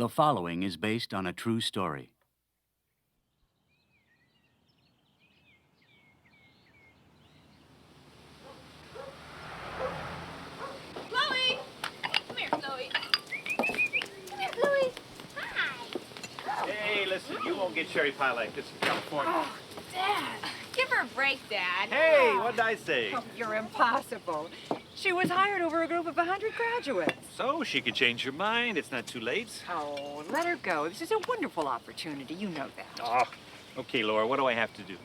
The following is based on a true story. Chloe! Come here, Chloe. Come here, Chloe. Hi. Hey, listen, you won't get cherry pie like this in California. Oh, Dad. Give her a break, Dad. Hey, what'd I say? Oh, you're impossible. She was hired over a group of 100 graduates. So she could change her mind. It's not too late. Oh, let her go. This is a wonderful opportunity. You know that. Oh, okay, Laura, what do I have to do?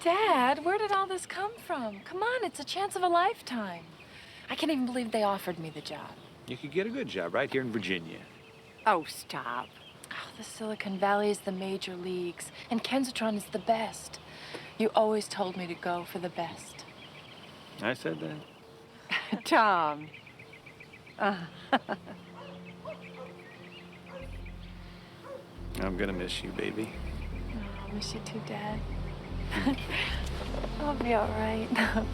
Dad, where did all this come from? Come on, it's a chance of a lifetime. I can't even believe they offered me the job. You could get a good job right here in Virginia. Oh, stop. Oh, the Silicon Valley is the major leagues, and Kensitron is the best. You always told me to go for the best. I said that. Tom. I'm gonna miss you, baby. Oh, I miss you too, Dad. I'll be all right. Bye.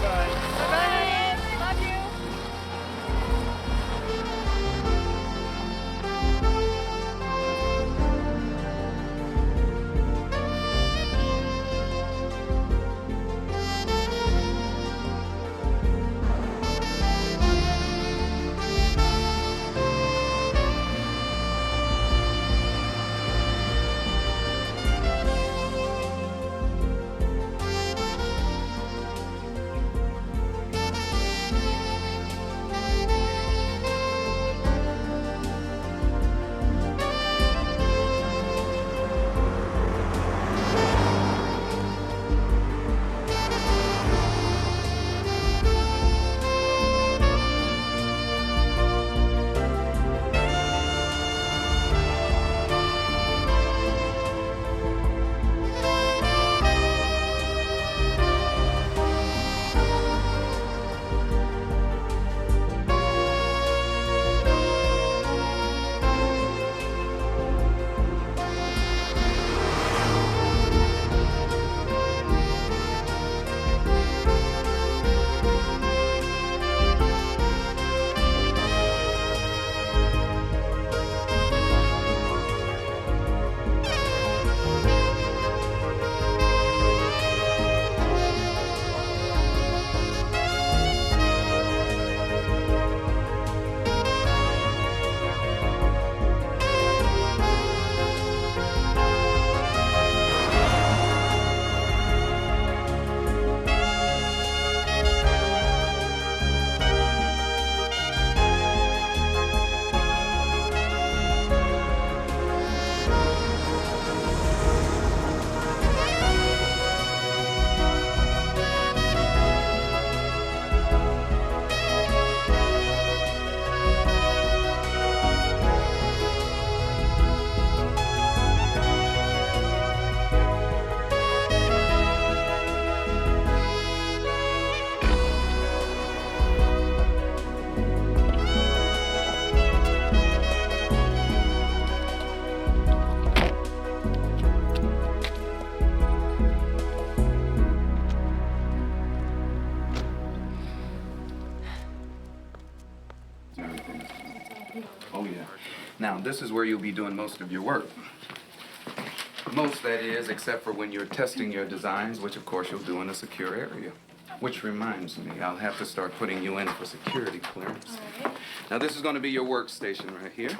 Bye-bye. Love you. Oh, yeah. Now, this is where you'll be doing most of your work. Most, that is, except for when you're testing your designs, which, of course, you'll do in a secure area. Which reminds me, I'll have to start putting you in for security clearance. Now, this is going to be your workstation right here.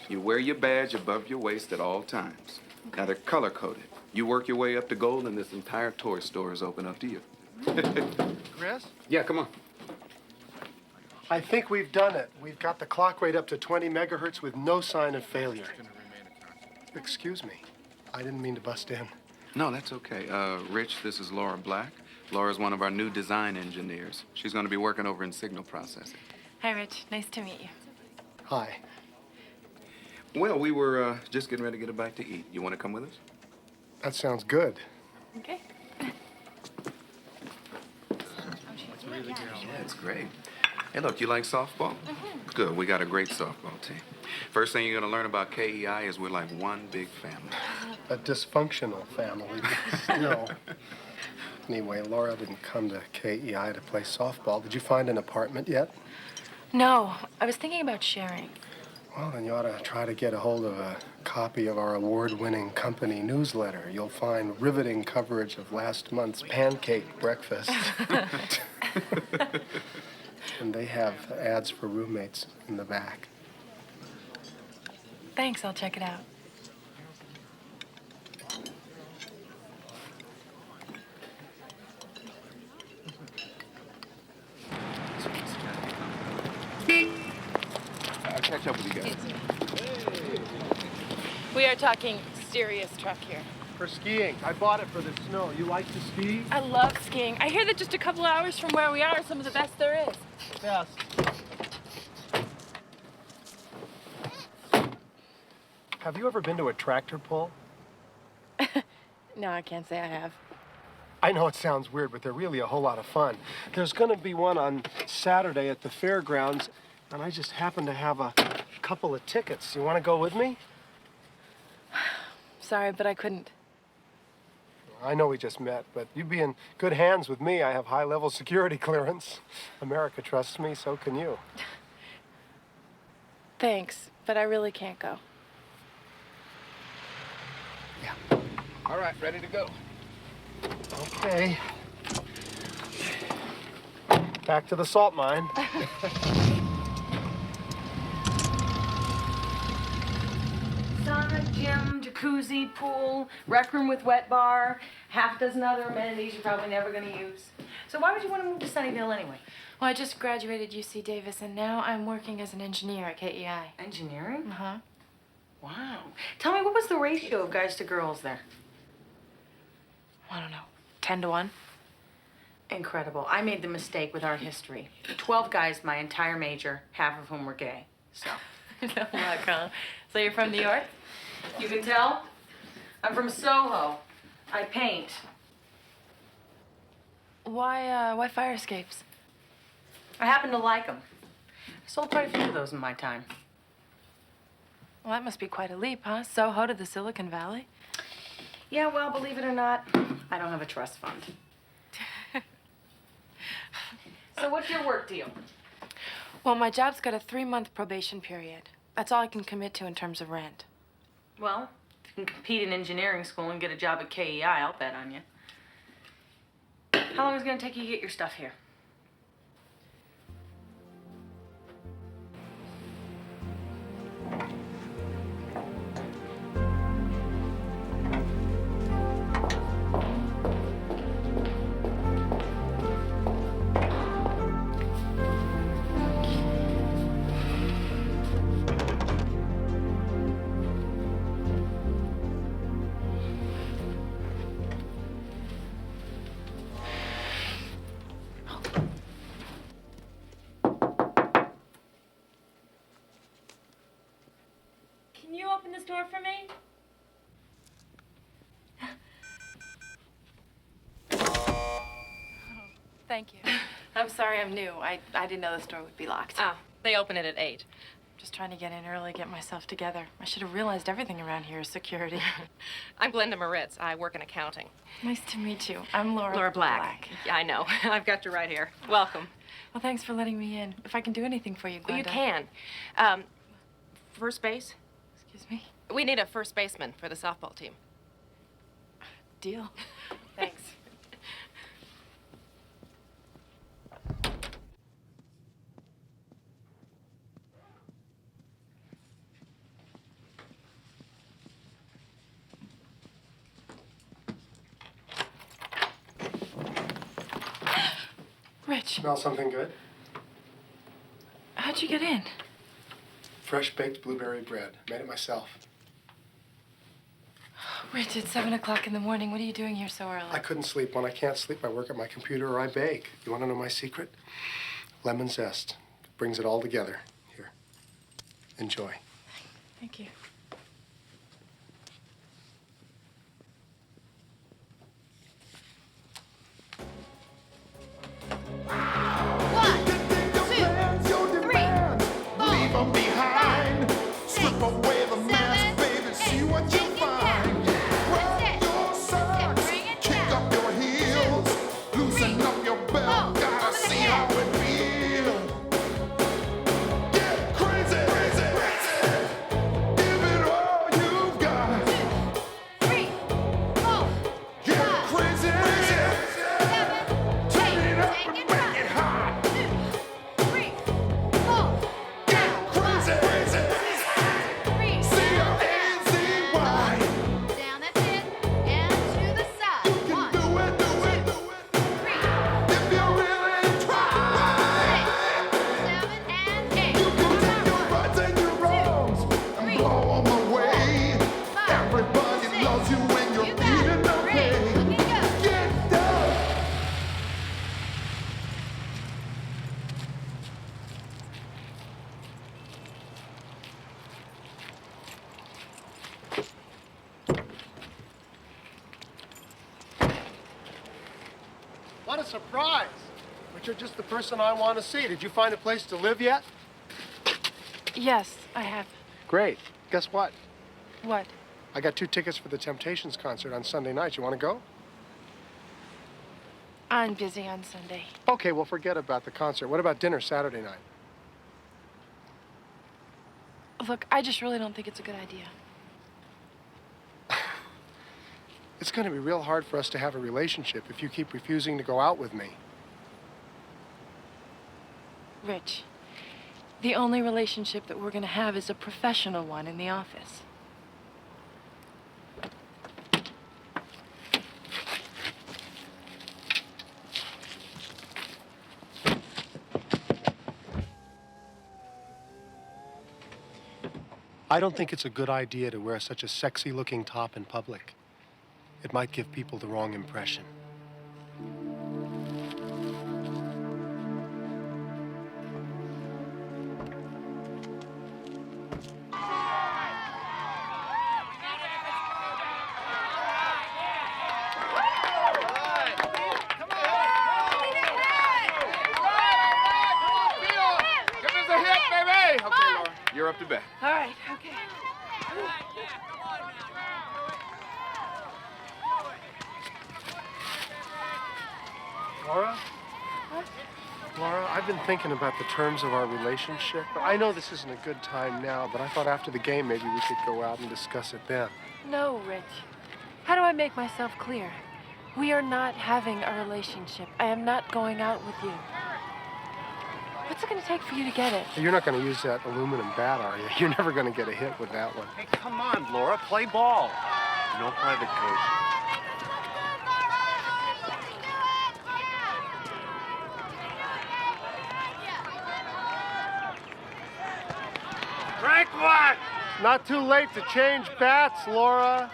You wear your badge above your waist at all times. Now, they're color-coded. You work your way up to gold, and this entire toy store is open up to you. Chris? Yeah, come on. I think we've done it. We've got the clock rate up to 20 megahertz with no sign of failure. Excuse me. I didn't mean to bust in. No, that's okay. Rich, this is Laura Black. Laura's one of our new design engineers. She's going to be working over in signal processing. Hi, Rich. Nice to meet you. Hi. Well, we were just getting ready to get a bite to eat. You want to come with us? That sounds good. Okay. Yeah, it's great. Hey, look, you like softball? Good, we got a great softball team. First thing you're going to learn about KEI is we're like one big family. A dysfunctional family. No. Anyway, Laura didn't come to KEI to play softball. Did you find an apartment yet? No, I was thinking about sharing. Well, then you ought to try to get a hold of a copy of our award-winning company newsletter. You'll find riveting coverage of last month's pancake breakfast. And they have ads for roommates in the back. Thanks, I'll check it out. I'll catch up with you guys. We are talking serious truck here. For skiing. I bought it for the snow. You like to ski? I love skiing. I hear that just a couple hours from where we are some of the best there is. Yes. Have you ever been to a tractor pull? No, I can't say I have. I know it sounds weird, but they're really a whole lot of fun. There's going to be one on Saturday at the fairgrounds, and I just happen to have a couple of tickets. You want to go with me? Sorry, but I couldn't. I know we just met, but you'd be in good hands with me. I have high-level security clearance. America trusts me, so can you. Thanks, but I really can't go. Yeah. All right, ready to go. Okay. Back to the salt mine. Sauna, gym, jacuzzi, pool, rec room with wet bar, half dozen other amenities you're probably never going to use. So why would you want to move to Sunnyvale anyway? Well, I just graduated UC Davis, and now I'm working as an engineer at KEI. Engineering? Uh-huh. Wow. Tell me, what was the ratio of guys to girls there? I don't know, 10 to 1? Incredible. I made the mistake with art history. 12 guys my entire major, half of whom were gay. So. No luck, huh? So you're from New York? You can tell? I'm from Soho. I paint. Why fire escapes? I happen to like them. I sold quite a few of those in my time. Well, that must be quite a leap, huh? Soho to the Silicon Valley? Yeah, well, believe it or not, I don't have a trust fund. So what's your work deal? Well, my job's got a 3-month probation period. That's all I can commit to in terms of rent. Well, if you can compete in engineering school and get a job at KEI, I'll bet on you. How long is it going to take you to get your stuff here? Can you open this door for me? Thank you. I'm sorry I'm new. I didn't know the store would be locked. Oh, they open it at 8. Just trying to get in early, get myself together. I should have realized everything around here is security. I'm Glenda Moritz. I work in accounting. Nice to meet you. I'm Laura. Laura Black. Yeah, I know. I've got you right here. Welcome. Well, thanks for letting me in. If I can do anything for you, Glenda. Well, you can. First base? Excuse me? We need a first baseman for the softball team. Deal. Thanks. Rich, Smell something good? how'd you get in? Fresh baked blueberry bread. Made it myself. Rich, it's 7 o'clock in the morning. What are you doing here so early? I couldn't sleep. When I can't sleep, I work at my computer or I bake. You want to know my secret? Lemon zest. Brings it all together. Here. Enjoy. Thank you. What a surprise. But you're just the person I want to see. Did you find a place to live yet? Yes, I have. Great. Guess what? What? I got 2 tickets for the Temptations concert on Sunday night. You want to go? I'm busy on Sunday. Okay, well, forget about the concert. What about dinner Saturday night? Look, I just really don't think it's a good idea. It's going to be real hard for us to have a relationship if you keep refusing to go out with me. Rich, the only relationship that we're going to have is a professional one in the office. I don't think it's a good idea to wear such a sexy-looking top in public. It might give people the wrong impression. You're up to bat. All right, okay. Laura? What? Laura, I've been thinking about the terms of our relationship. I know this isn't a good time now, but I thought after the game maybe we could go out and discuss it then. No, Rich. How do I make myself clear? We are not having a relationship. I am not going out with you. What's it going to take for you to get it? You're not going to use that aluminum bat, are you? You're never going to get a hit with that one. Hey, come on, Laura, play ball. No private coach. Strike one! Not too late to change bats, Laura.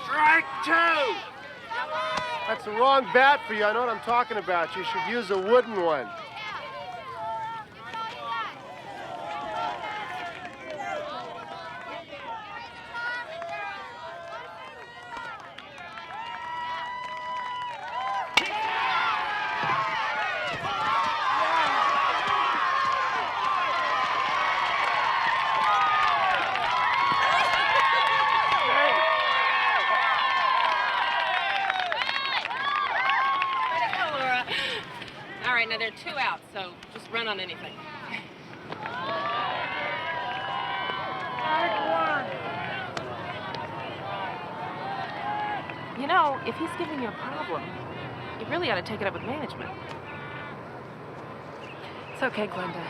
Strike 2! That's the wrong bat for you. I know what I'm talking about. You should use a wooden one. All right, now there are 2 outs, so just run on anything. You know, if he's giving you a problem, you really ought to take it up with management. It's okay, Glenda.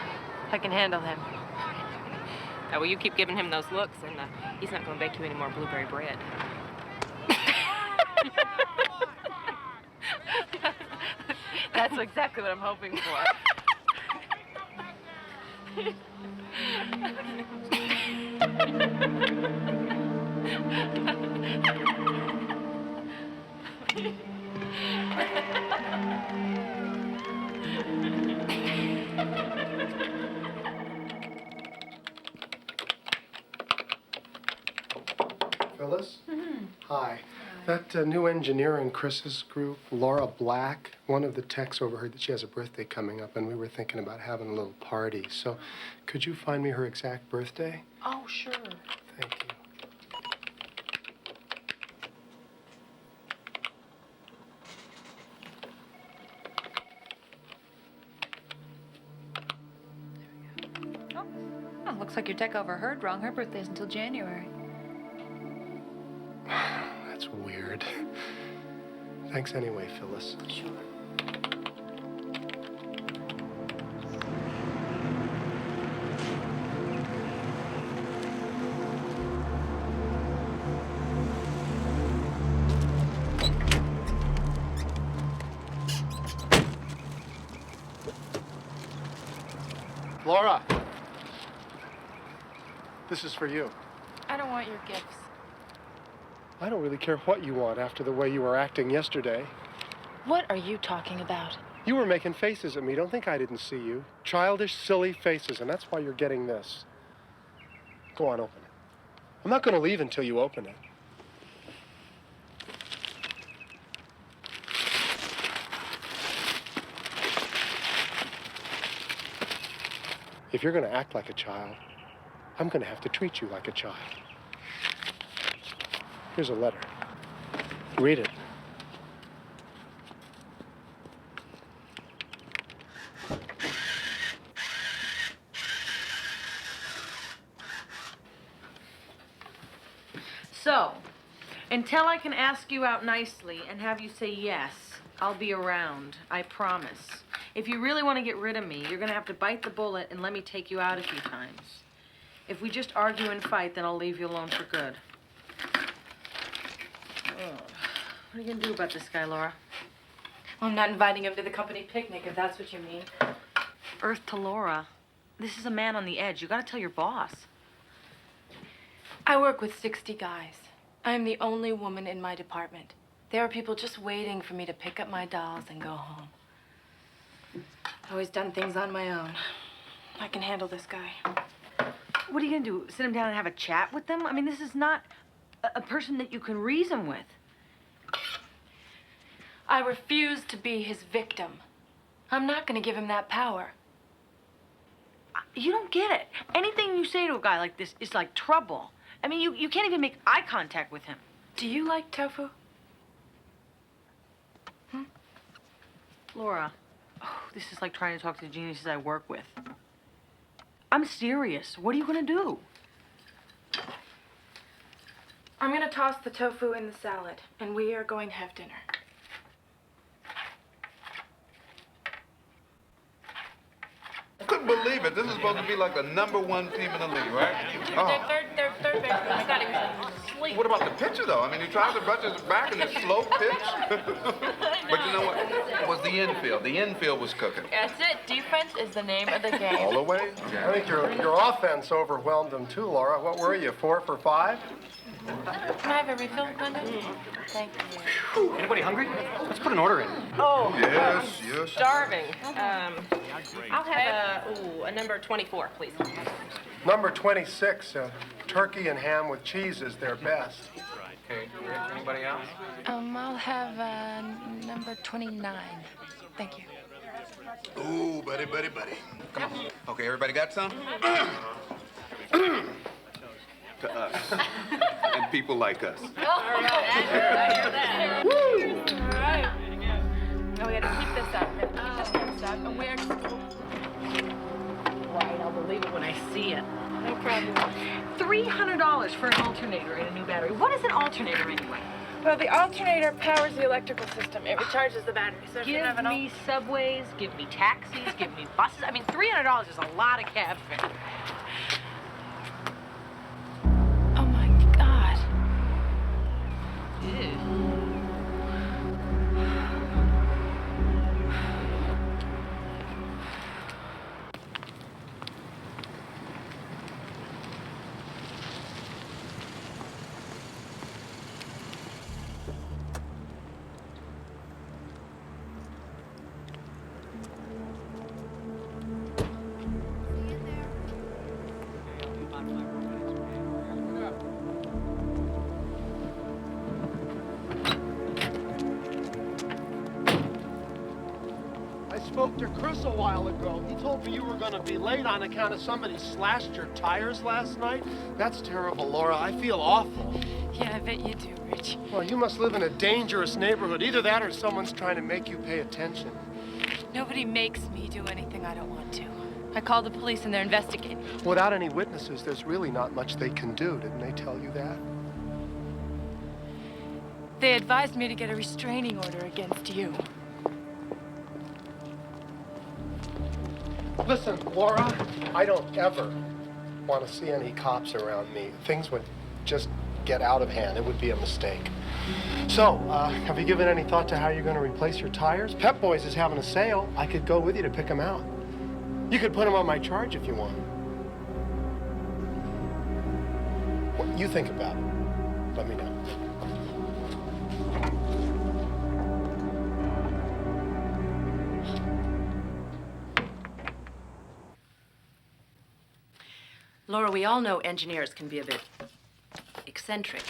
I can handle him. Oh, well, you keep giving him those looks, and he's not going to bake you any more blueberry bread. That's exactly what I'm hoping for. Phyllis? Hi. That new engineer in Chris's group, Laura Black, one of the techs overheard that she has a birthday coming up, and we were thinking about having a little party. So could you find me her exact birthday? Oh, sure. Thank you. Oh, looks like your tech overheard wrong. Her birthday's until January. That's weird. Thanks anyway, Phyllis. Sure. Laura, this is for you. I don't want your gifts. I don't really care what you want after the way you were acting yesterday. What are you talking about? You were making faces at me. Don't think I didn't see you. Childish, silly faces, and that's why you're getting this. Go on, open it. I'm not going to leave until you open it. If you're going to act like a child, I'm going to have to treat you like a child. Here's a letter. Read it. So, until I can ask you out nicely and have you say yes, I'll be around. I promise. If you really want to get rid of me, you're going to have to bite the bullet and let me take you out a few times. If we just argue and fight, then I'll leave you alone for good. Oh. What are you going to do about this guy, Laura? Well, I'm not inviting him to the company picnic, if that's what you mean. Earth to Laura. This is a man on the edge. You got to tell your boss. I work with 60 guys. I am the only woman in my department. There are people just waiting for me to pick up my dolls and go home. I've always done things on my own. I can handle this guy. What are you going to do? Sit him down and have a chat with them? I mean, this is not a person that you can reason with. I refuse to be his victim. I'm not going to give him that power. You don't get it. Anything you say to a guy like this is like trouble. I mean, you can't even make eye contact with him. Do you like tofu? Laura, this is like trying to talk to the geniuses I work with. I'm serious. What are you going to do? I'm going to toss the tofu in the salad, and we are going to have dinner. Couldn't believe it. This is supposed to be like the #1 team in the league, right? Oh. They're third base. He's not even asleep. What about the pitcher, though? I mean, he tried to brush his back in the slow pitch. But you know what? It was the infield. The infield was cooking. That's it. Defense is the name of the game. All the way? I think your offense overwhelmed them too, Laura. What were you, 4 for 5? Can I have a refill, Glenda? Thank you. Anybody hungry? Let's put an order in. Oh, Yes, yes. starving. I'll have a number 24, please. Number 26, turkey and ham with cheese is their best. Okay, anybody else? I'll have number 29. Thank you. Ooh, buddy. Come on. Okay, everybody got some? To us. And people like us. All right. Now we got to keep this up. Keep this up. And where? Right, I'll believe it when I see it. No problem. $300 for an alternator and a new battery. What is an alternator anyway? Well, the alternator powers the electrical system. It recharges the battery. So if you Give have an me subways, give me taxis, give me buses. I mean, $300 is a lot of cab fare. Oh my God. Ew. I spoke to Chris a while ago. He told me you were going to be late on account of somebody slashed your tires last night. That's terrible, Laura. I feel awful. Yeah, I bet you do, Rich. Well, you must live in a dangerous neighborhood. Either that or someone's trying to make you pay attention. Nobody makes me do anything I don't want to. I called the police and they're investigating. Without any witnesses, there's really not much they can do. Didn't they tell you that? They advised me to get a restraining order against you. Listen, Laura, I don't ever want to see any cops around me. Things would just get out of hand. It would be a mistake. So, have you given any thought to how you're going to replace your tires? Pep Boys is having a sale. I could go with you to pick them out. You could put them on my charge if you want. What you think about it? Let me know. Laura, we all know engineers can be a bit eccentric.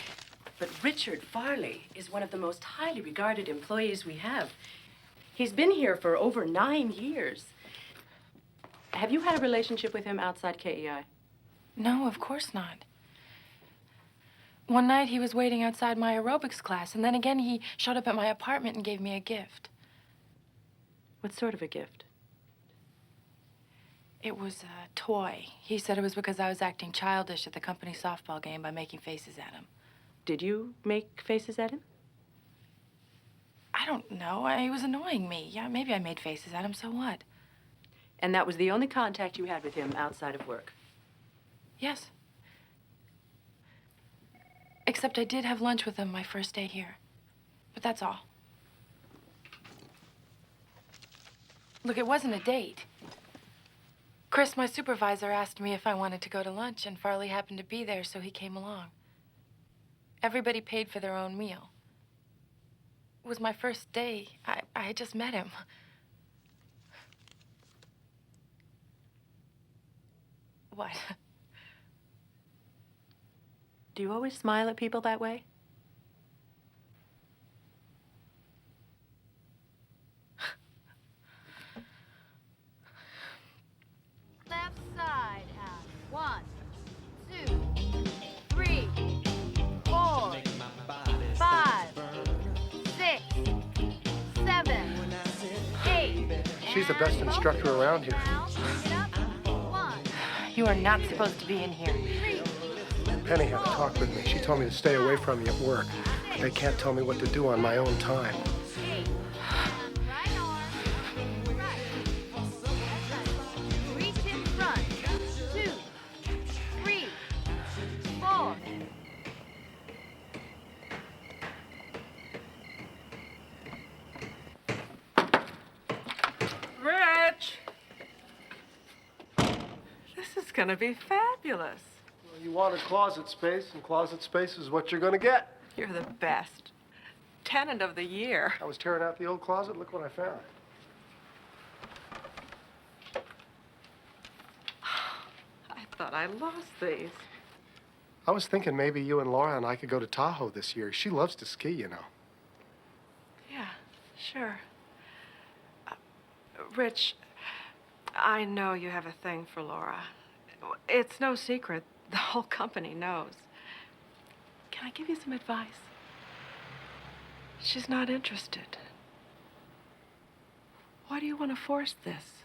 But Richard Farley is one of the most highly regarded employees we have. He's been here for over 9 years. Have you had a relationship with him outside KEI? No, of course not. One night he was waiting outside my aerobics class, and then again he showed up at my apartment and gave me a gift. What sort of a gift? It was a toy. He said it was because I was acting childish at the company softball game by making faces at him. Did you make faces at him? I don't know. He was annoying me. Yeah, maybe I made faces at him, so what? And that was the only contact you had with him outside of work? Yes. Except I did have lunch with him my first day here. But that's all. Look, it wasn't a date. Chris, my supervisor, asked me if I wanted to go to lunch, and Farley happened to be there, so he came along. Everybody paid for their own meal. It was my first day. I had just met him. What? Do you always smile at people that way? Left side out. 1, 2, 3, 4, 5, 6, 7, 8. She's the best instructor around here. You are not supposed to be in here. Penny had a talk with me. She told me to stay away from you at work. But they can't tell me what to do on my own time. Right arm, right. Reach in front. 2, 3, 4. Rich! This is gonna be fabulous. Well, you wanted closet space, and closet space is what you're going to get. You're the best. Tenant of the year. I was tearing out the old closet. Look what I found. I thought I lost these. I was thinking maybe you and Laura and I could go to Tahoe this year. She loves to ski, you know. Yeah, sure. Rich, I know you have a thing for Laura. It's no secret. The whole company knows. Can I give you some advice? She's not interested. Why do you want to force this?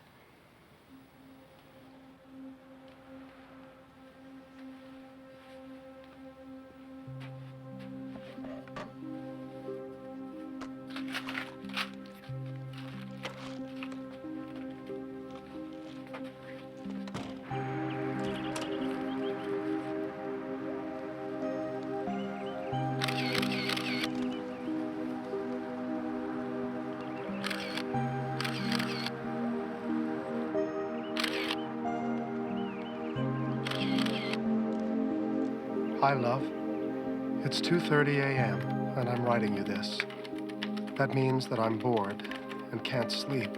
Hi, love. It's 2:30 a.m., and I'm writing you this. That means that I'm bored and can't sleep.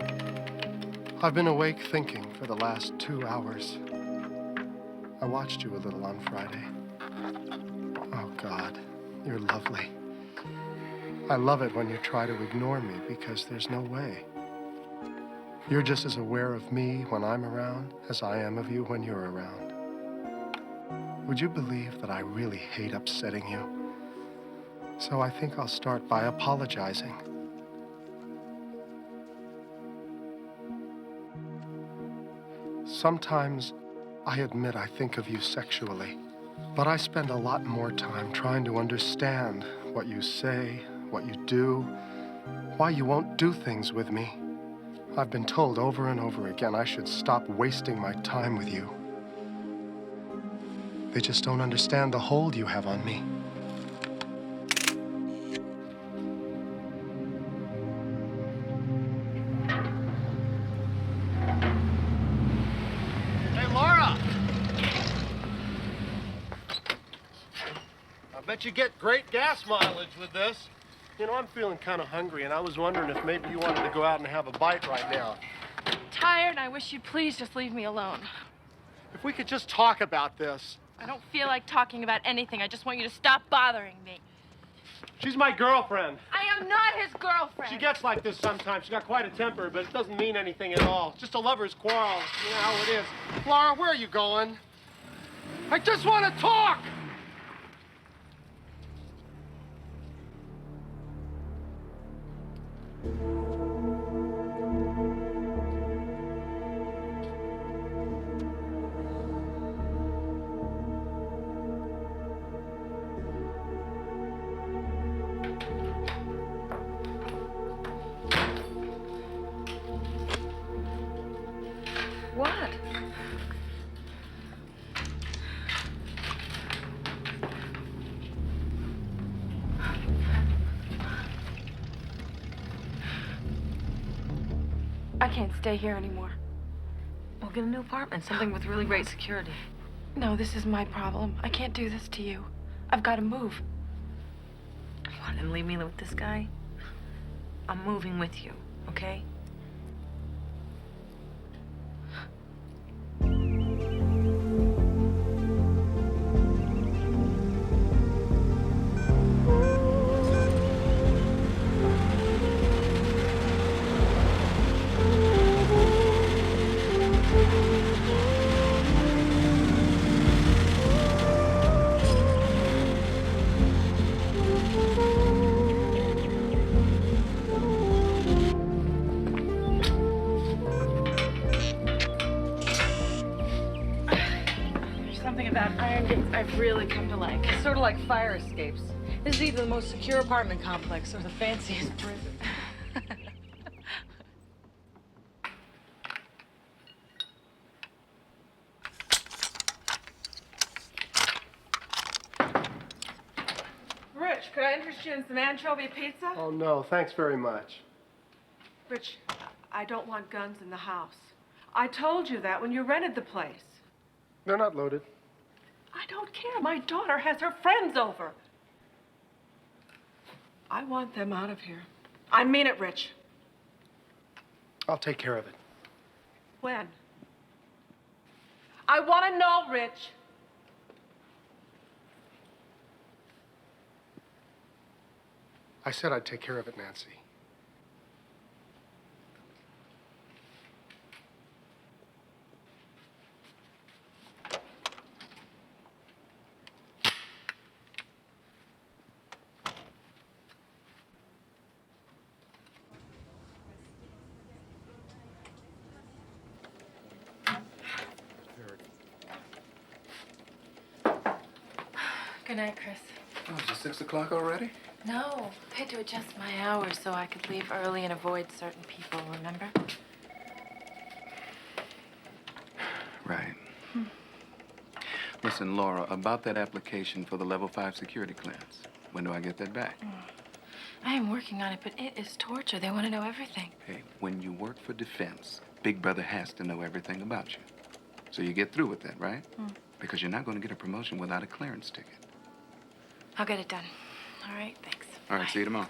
I've been awake thinking for the last 2 hours. I watched you a little on Friday. Oh, God, you're lovely. I love it when you try to ignore me because there's no way. You're just as aware of me when I'm around as I am of you when you're around. Would you believe that I really hate upsetting you? So I think I'll start by apologizing. Sometimes I admit I think of you sexually, but I spend a lot more time trying to understand what you say, what you do, why you won't do things with me. I've been told over and over again I should stop wasting my time with you. They just don't understand the hold you have on me. Hey, Laura! I bet you get great gas mileage with this. You know, I'm feeling kind of hungry, and I was wondering if maybe you wanted to go out and have a bite right now. Tired. I wish you'd please just leave me alone. If we could just talk about this. I don't feel like talking about anything. I just want you to stop bothering me. She's my girlfriend. I am not his girlfriend. She gets like this sometimes. She's got quite a temper, but it doesn't mean anything at all. It's just a lover's quarrel. You know how it is. Laura, where are you going? I just want to talk! What? I can't stay here anymore. We'll get a new apartment, something with really great security. No, this is my problem. I can't do this to you. I've got to move. What, and leave me with this guy? I'm moving with you, okay? Something about iron gates I've really come to like. It's sort of like fire escapes. This is either the most secure apartment complex or the fanciest prison. Rich, could I interest you in some anchovy pizza? Oh, no, thanks very much. Rich, I don't want guns in the house. I told you that when you rented the place. They're not loaded. I don't care. My daughter has her friends over. I want them out of here. I mean it, Rich. I'll take care of it. When? I want to know, Rich. I said I'd take care of it, Nancy. Good night, Chris. Oh, is it 6 o'clock already? No, I had to adjust my hours so I could leave early and avoid certain people, remember? Right. Listen, Laura, about that application for the level 5 security clearance. When do I get that back? I am working on it, but it is torture. They want to know everything. Hey, when you work for defense, Big Brother has to know everything about you. So you get through with that, right? Because you're not going to get a promotion without a clearance ticket. I'll get it done. All right, thanks. All right, see you tomorrow.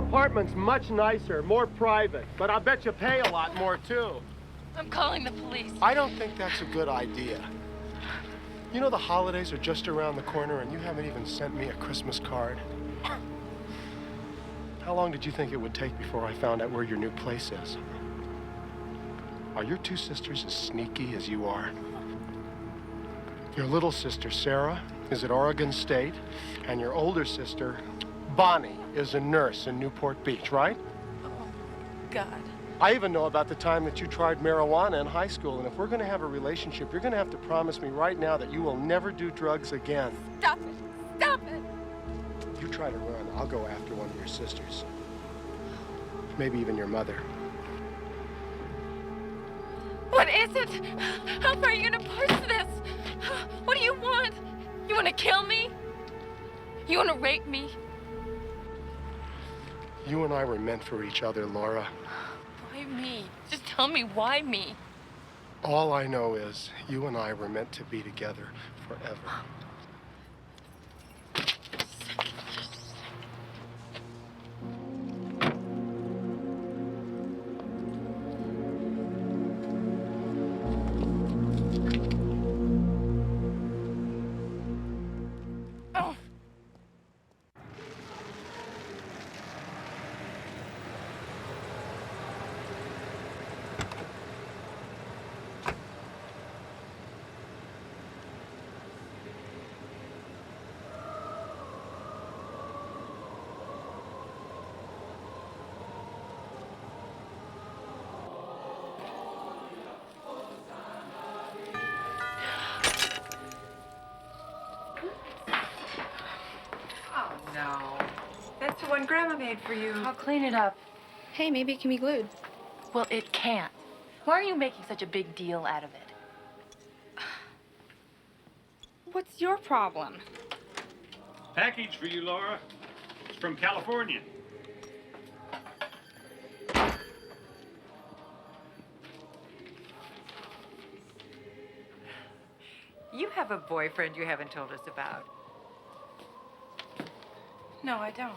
apartment's much nicer, more private, but I bet you pay a lot more, too. I'm calling the police. I don't think that's a good idea. You know the holidays are just around the corner and you haven't even sent me a Christmas card. How long did you think it would take before I found out where your new place is? Are your two sisters as sneaky as you are? Your little sister, Sarah, is at Oregon State, and your older sister, Bonnie, is a nurse in Newport Beach, right? Oh, God. I even know about the time that you tried marijuana in high school, and if we're gonna have a relationship, you're gonna have to promise me right now that you will never do drugs again. Stop it! Stop it! You try to run, I'll go after one of your sisters. Maybe even your mother. What is it? How far are you gonna push this? What do you want? You wanna kill me? You wanna rape me? You and I were meant for each other, Laura. Why me? Just tell me why me? All I know is you and I were meant to be together forever. That's the one Grandma made for you. I'll clean it up. Hey, maybe it can be glued. Well, it can't. Why are you making such a big deal out of it? What's your problem? Package for you, Laura. It's from California. You have a boyfriend you haven't told us about. No, I don't.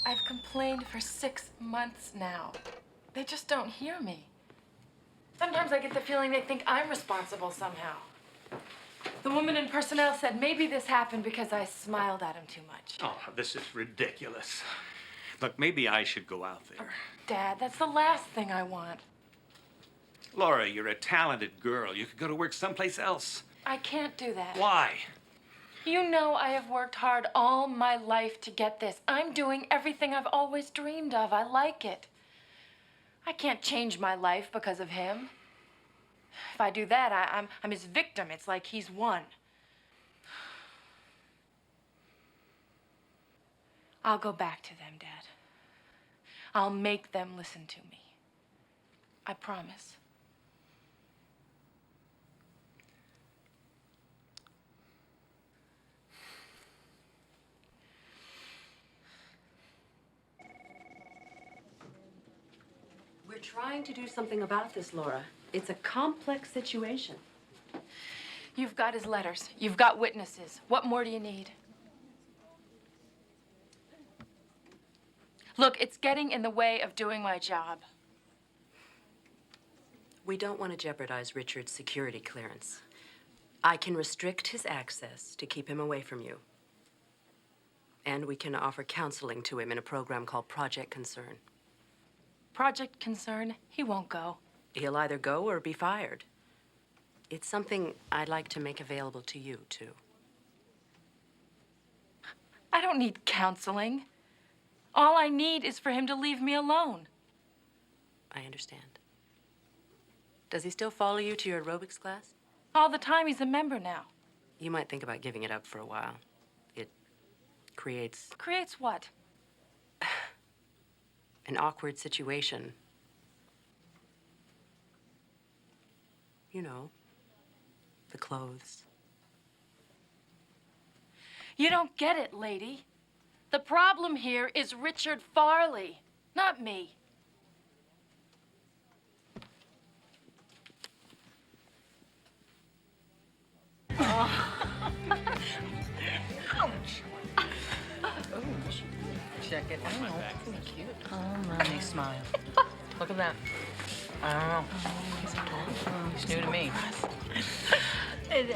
I've complained for 6 months now. They just don't hear me. Sometimes I get the feeling they think I'm responsible somehow. The woman in personnel said maybe this happened because I smiled at him too much. Oh, this is ridiculous. Look, maybe I should go out there. Dad, that's the last thing I want. Laura, you're a talented girl. You could go to work someplace else. I can't do that. Why? You know I have worked hard all my life to get this. I'm doing everything I've always dreamed of. I like it. I can't change my life because of him. If I do that, I'm his victim. It's like he's won. I'll go back to them, Dad. I'll make them listen to me. I promise. We're trying to do something about this, Laura. It's a complex situation. You've got his letters. You've got witnesses. What more do you need? Look, it's getting in the way of doing my job. We don't want to jeopardize Richard's security clearance. I can restrict his access to keep him away from you. And we can offer counseling to him in a program called Project Concern. Project Concern, he won't go. He'll either go or be fired. It's something I'd like to make available to you, too. I don't need counseling. All I need is for him to leave me alone. I understand. Does he still follow you to your aerobics class? All the time. He's a member now. You might think about giving it up for a while. It creates Creates what? an awkward situation. You know, the clothes. You don't get it, lady. The problem here is Richard Farley, not me. Ouch. Check it. Oh, cute. Oh, mommy, smile. Look at that. I don't know. He's adorable. He's new to me.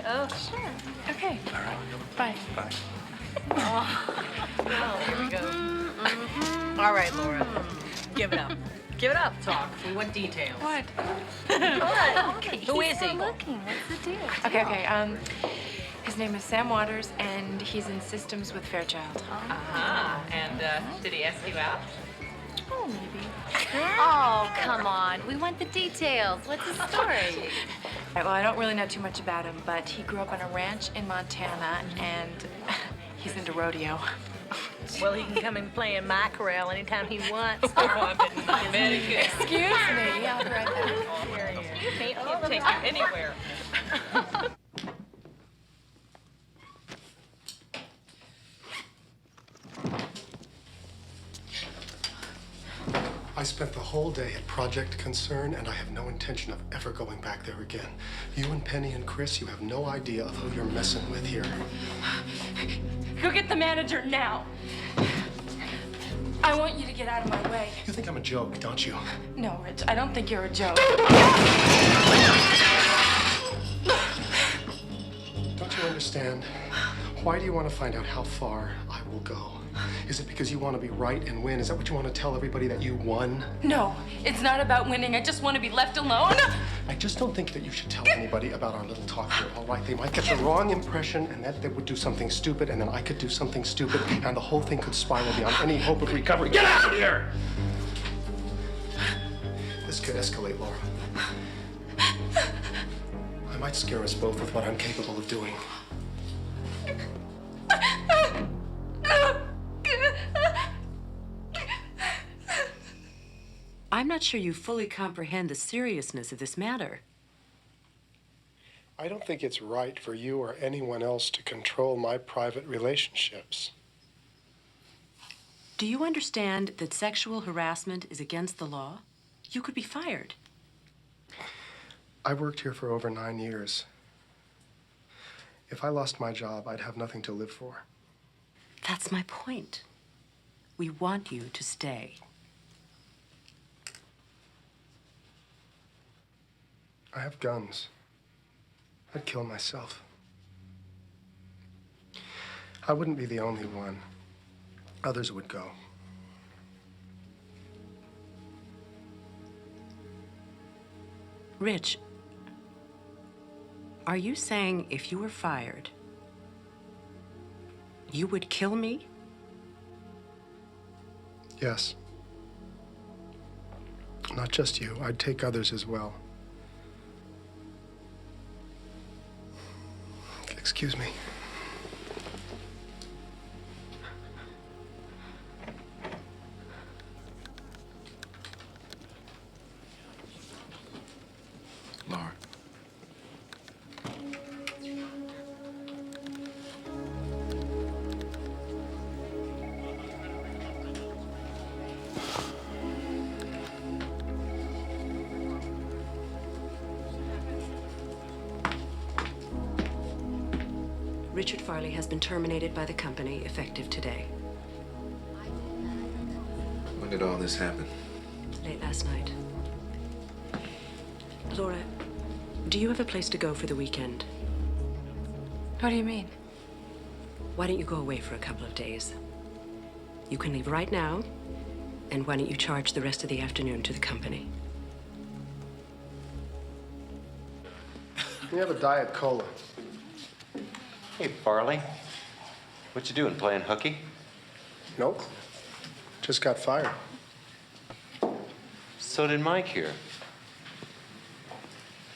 Oh, sure. Okay. All right. Bye. Bye. Oh, here we go. All right, Laura. Give it up. Give it up, talk. We want details. What? What? Who is he? Looking. What's the deal? Okay. His name is Sam Waters, and he's in systems with Fairchild. Uh-huh. And did he ask you out? Oh, maybe. Oh, come on. We want the details. What's the story? Right, well, I don't really know too much about him, but he grew up on a ranch in Montana, and he's into rodeo. Well, he can come and play in my corral anytime he wants. Very good. Excuse me. I'll be right back. Excuse me. I'll take you anywhere. I spent the whole day at Project Concern, and I have no intention of ever going back there again. You and Penny and Chris, you have no idea of who you're messing with here. Go get the manager now. I want you to get out of my way. You think I'm a joke, don't you? No, Rich, I don't think you're a joke. Don't you understand? Why do you want to find out how far I will go? Is it because you want to be right and win? Is that what you want to tell everybody, that you won? No, it's not about winning. I just want to be left alone. I just don't think that you should tell anybody about our little talk here, all right? They might get the wrong impression, and that they would do something stupid, and then I could do something stupid, and the whole thing could spiral beyond any hope of recovery. Get out of here! This could escalate, Laura. I might scare us both with what I'm capable of doing. I'm not sure you fully comprehend the seriousness of this matter. I don't think it's right for you or anyone else to control my private relationships. Do you understand that sexual harassment is against the law? You could be fired. I worked here for over 9 years. If I lost my job, I'd have nothing to live for. That's my point. We want you to stay. I have guns. I'd kill myself. I wouldn't be the only one. Others would go. Rich, are you saying if you were fired, you would kill me? Yes. Not just you. I'd take others as well. Excuse me. Laura. Richard Farley has been terminated by the company effective today. When did all this happen? Late last night. Laura, do you have a place to go for the weekend? What do you mean? Why don't you go away for a couple of days? You can leave right now, and why don't you charge the rest of the afternoon to the company? You have a Diet Cola. Hey, Farley. What you doing, playing hooky? Nope. Just got fired. So did Mike here.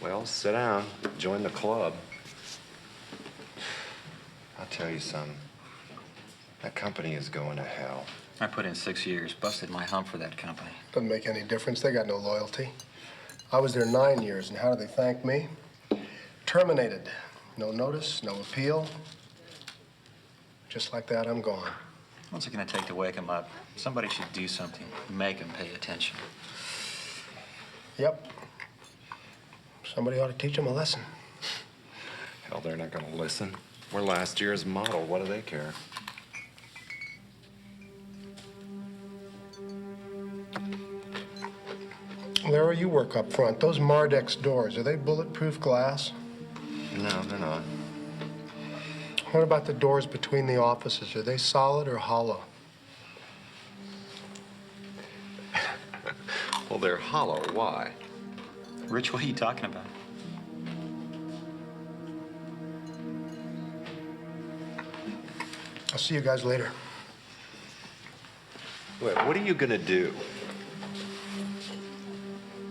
Well, sit down. Join the club. tell you something. That company is going to hell. I put in 6 years, busted my hump for that company. Doesn't make any difference. They got no loyalty. I was there 9 years, and how do they thank me? Terminated. No notice, no appeal. Just like that, I'm gone. What's it gonna take to wake him up? Somebody should do something, make him pay attention. Yep. Somebody ought to teach them a lesson. Hell, they're not gonna listen. We're last year's model. What do they care? Lara, you work up front. Those Mardex doors, are they bulletproof glass? No, they're not. What about the doors between the offices? Are they solid or hollow? Well, they're hollow. Why? Rich, what are you talking about? I'll see you guys later. Wait, what are you gonna do?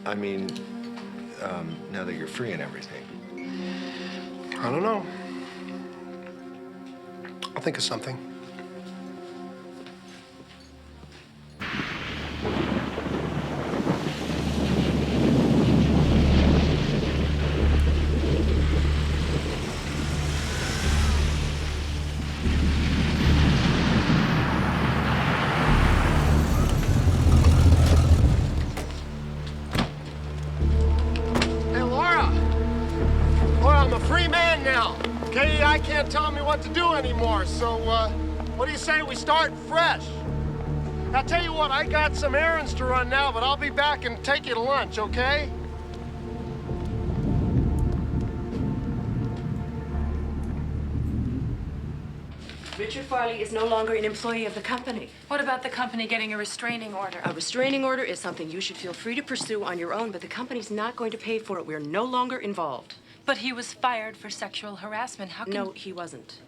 I mean, now that you're free and everything. I don't know. I'll think of something. Hey, Laura! Laura, I'm a free man now. KEI can't tell me what to do anymore, so, what do you say we start fresh? I'll tell you what, I got some errands to run now, but I'll be back and take you to lunch, okay? Richard Farley is no longer an employee of the company. What about the company getting a restraining order? A restraining order is something you should feel free to pursue on your own, but the company's not going to pay for it. We're no longer involved. But he was fired for sexual harassment. How can... No, he wasn't.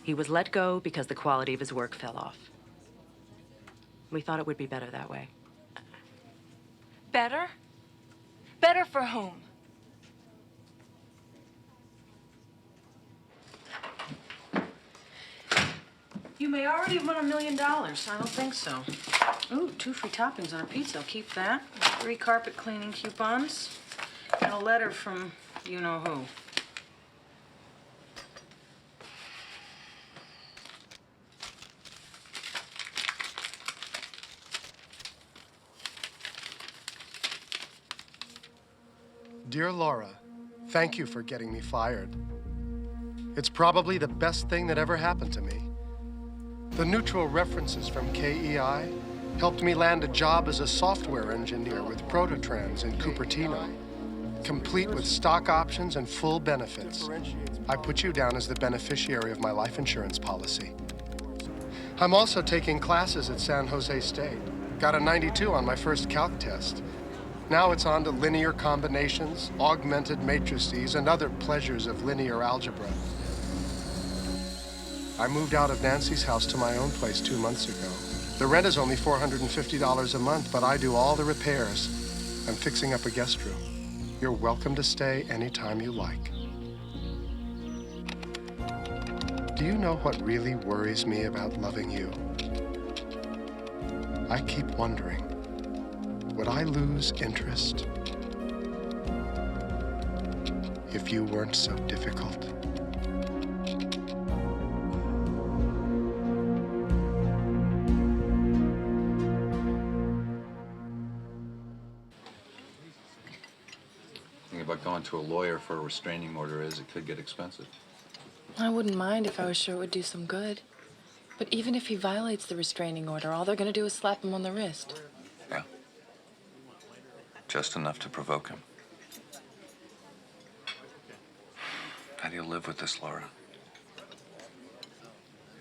He was let go because the quality of his work fell off. We thought it would be better that way. Better? Better for whom? You may already have won $1 million. I don't think so. Ooh, 2 free toppings on a pizza. I'll keep that. 3 carpet cleaning coupons. And a letter from you-know-who. Dear Laura, thank you for getting me fired. It's probably the best thing that ever happened to me. The neutral references from KEI helped me land a job as a software engineer with Prototrans in Cupertino, complete with stock options and full benefits. I put you down as the beneficiary of my life insurance policy. I'm also taking classes at San Jose State. Got a 92 on my first calc test. Now it's on to linear combinations, augmented matrices, and other pleasures of linear algebra. I moved out of Nancy's house to my own place 2 months ago. The rent is only $450 a month, but I do all the repairs. I'm fixing up a guest room. You're welcome to stay anytime you like. Do you know what really worries me about loving you? I keep wondering, would I lose interest if you weren't so difficult? The thing about going to a lawyer for a restraining order is it could get expensive. I wouldn't mind if I was sure it would do some good. But even if he violates the restraining order, all they're gonna do is slap him on the wrist. Yeah. Just enough to provoke him. How do you live with this, Laura?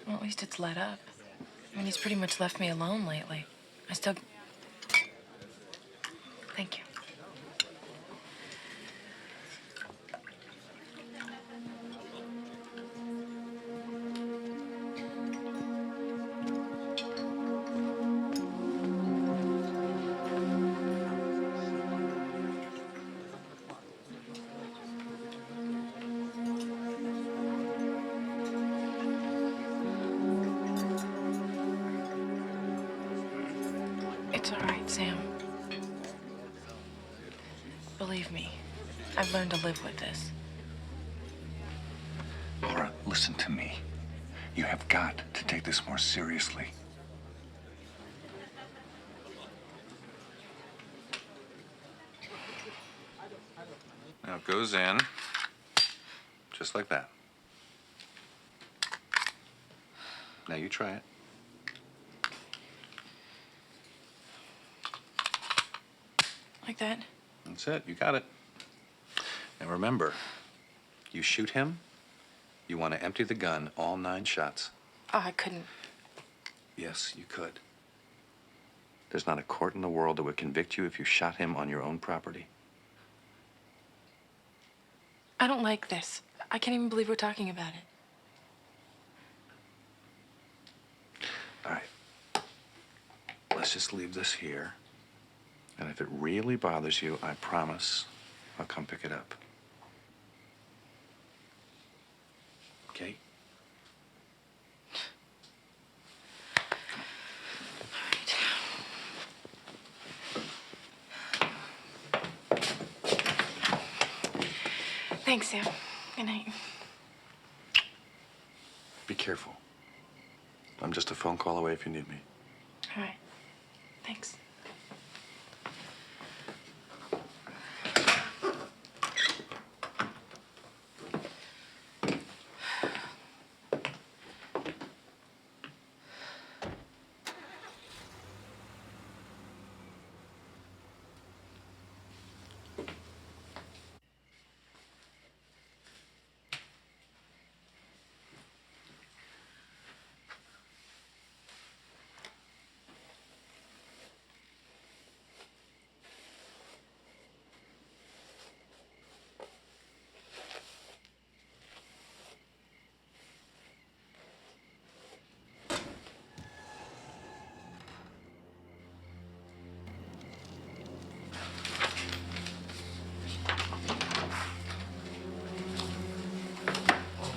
Well, at least it's let up. I mean, he's pretty much left me alone lately. I still... Thank you. Sam, believe me, I've learned to live with this. Laura, listen to me. You have got to take this more seriously. Now it goes in, just like that. Now you try it. Like that? That's it, you got it. And remember, you shoot him, you want to empty the gun, all 9 shots. Oh, I couldn't. Yes, you could. There's not a court in the world that would convict you if you shot him on your own property. I don't like this. I can't even believe we're talking about it. All right. Let's just leave this here. And if it really bothers you, I promise I'll come pick it up. Okay? Thanks, Sam. Good night. Be careful. I'm just a phone call away if you need me. All right. Thanks.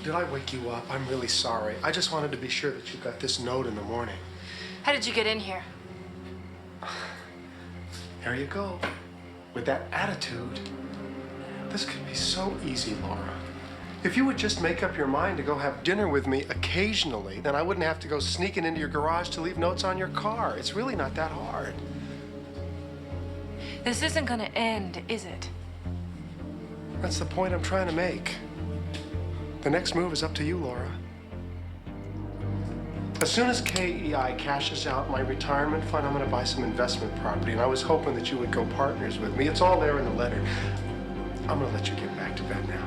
Did I wake you up? I'm really sorry. I just wanted to be sure that you got this note in the morning. How did you get in here? Here you go. With that attitude. This could be so easy, Laura. If you would just make up your mind to go have dinner with me occasionally, then I wouldn't have to go sneaking into your garage to leave notes on your car. It's really not that hard. This isn't gonna end, is it? That's the point I'm trying to make. The next move is up to you, Laura. As soon as KEI cashes out my retirement fund, I'm going to buy some investment property, and I was hoping that you would go partners with me. It's all there in the letter. I'm going to let you get back to bed now.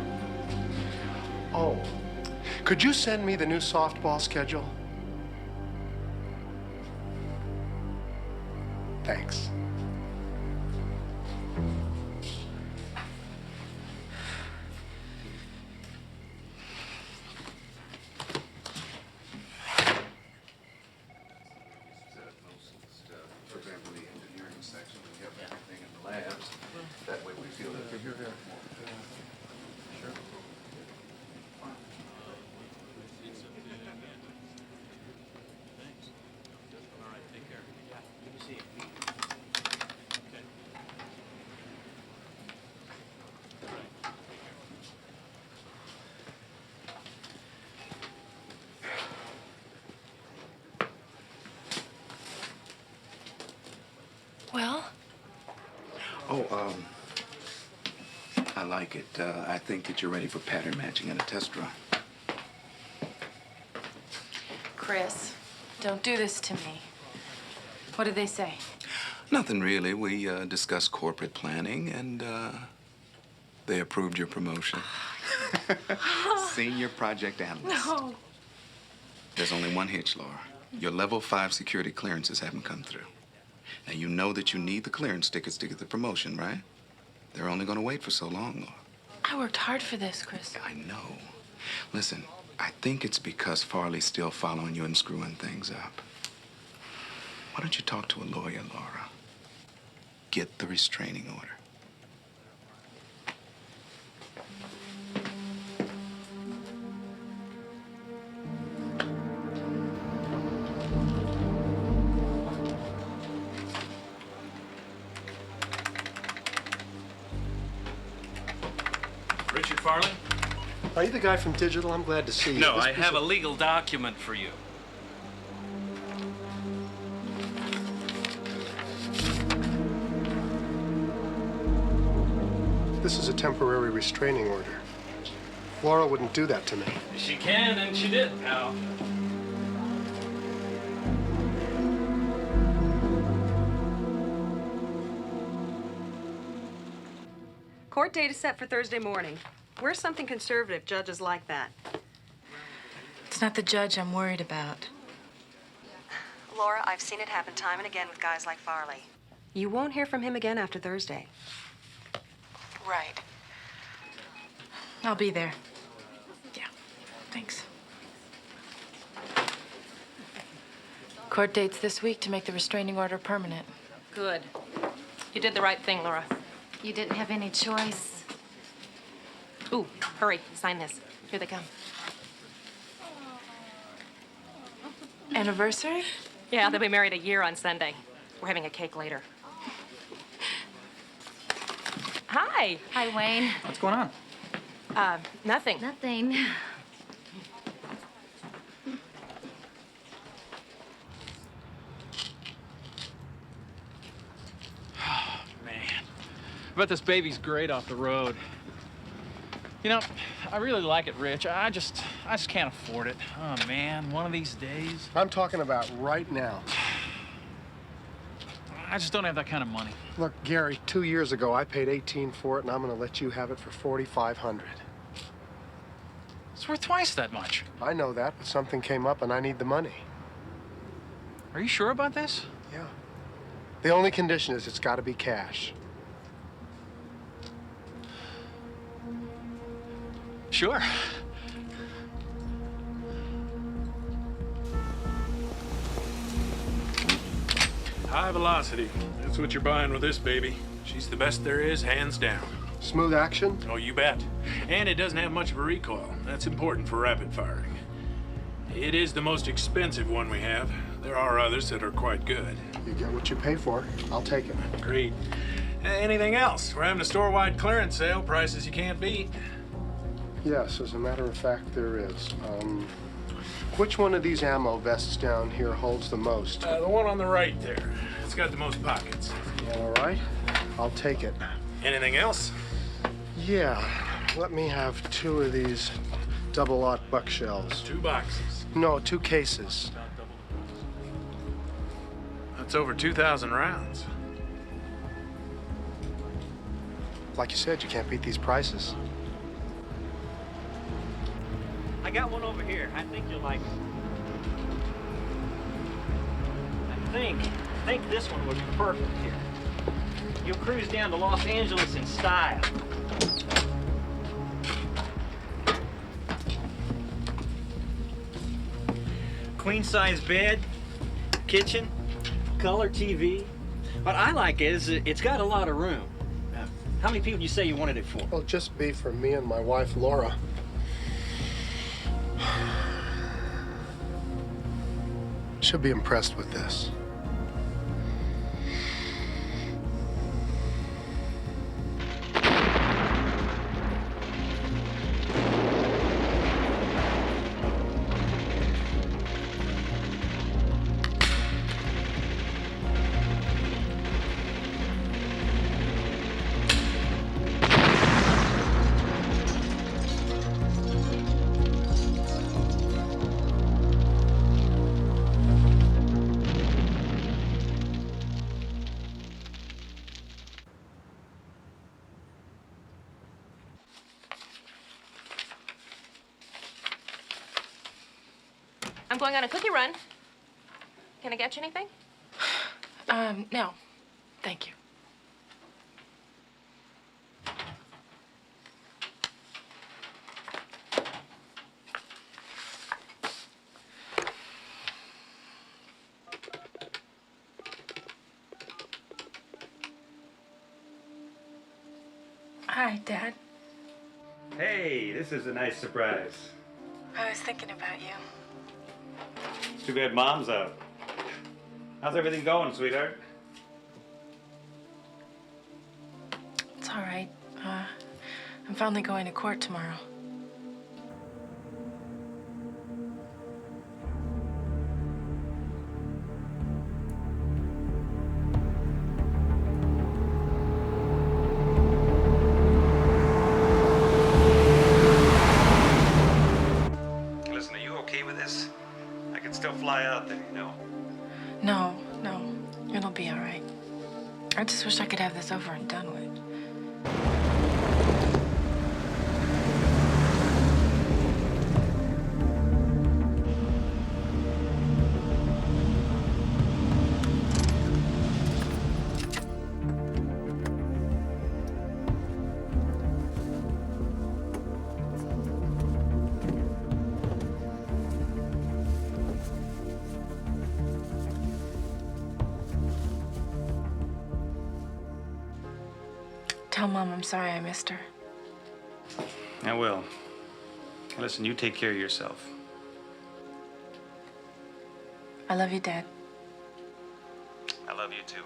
Oh, could you send me the new softball schedule? Thanks. For example, the engineering section, we have everything in the labs. That way we feel that you're there. Sure. Well? Oh, I like it. I think that you're ready for pattern matching and a test run. Chris, don't do this to me. What did they say? Nothing really. We discussed corporate planning, and they approved your promotion. Senior project analyst. No. There's only one hitch, Laura. Your level 5 security clearances haven't come through. Now, you know that you need the clearance tickets to get the promotion, right? They're only going to wait for so long, Laura. I worked hard for this, Chris. I know. Listen, I think it's because Farley's still following you and screwing things up. Why don't you talk to a lawyer, Laura? Get the restraining order. Farley? Are you the guy from Digital? I'm glad to see you. No, This I piece have a of- legal document for you. This is a temporary restraining order. Laura wouldn't do that to me. She can, and she did, pal. Court date is set for Thursday morning. Where's something conservative? Judges like that. It's not the judge I'm worried about. Laura, I've seen it happen time and again with guys like Farley. You won't hear from him again after Thursday. Right. I'll be there. Yeah, thanks. Court date's this week to make the restraining order permanent. Good. You did the right thing, Laura. You didn't have any choice. Ooh, hurry, sign this. Here they come. Anniversary? Yeah, they'll be married a year on Sunday. We're having a cake later. Hi. Hi, Wayne. What's going on? Nothing. Nothing. Man, I bet this baby's great off the road. You know, I really like it, Rich. I just can't afford it. Oh, man, one of these days. I'm talking about right now. I just don't have that kind of money. Look, Gary, 2 years ago, I paid $18 for it, and I'm going to let you have it for $4,500. It's worth twice that much. I know that, but something came up, and I need the money. Are you sure about this? Yeah. The only condition is it's got to be cash. Sure. High velocity. That's what you're buying with this baby. She's the best there is, hands down. Smooth action? Oh, you bet. And it doesn't have much of a recoil. That's important for rapid firing. It is the most expensive one we have. There are others that are quite good. You get what you pay for. I'll take it. Great. Anything else? We're having a store-wide clearance sale, prices you can't beat. Yes, as a matter of fact, there is. Which one of these ammo vests down here holds the most? The one on the right there. It's got the most pockets. All right, I'll take it. Anything else? Yeah, let me have 2 of these double-aught buck shells. 2 boxes. No, 2 cases. That's over 2,000 rounds. Like you said, you can't beat these prices. I got one over here. I think you'll like it. I think this one would be perfect here. You'll cruise down to Los Angeles in style. Queen size bed, kitchen, color TV. What I like is it's got a lot of room. How many people do you say you wanted it for? Well, just be for me and my wife, Laura. She'll be impressed with this. I'm going on a cookie run. Can I get you anything? No. Thank you. Hi, Dad. Hey, this is a nice surprise. I was thinking about you. It's too bad Mom's out. How's everything going, sweetheart? It's all right. I'm finally going to court tomorrow. Listen, are you okay with this? I can still fly out there, you know. No, it'll be all right. I just wish I could have this over and done with. Tell Mom I'm sorry I missed her. I will. Listen, you take care of yourself. I love you, Dad. I love you too.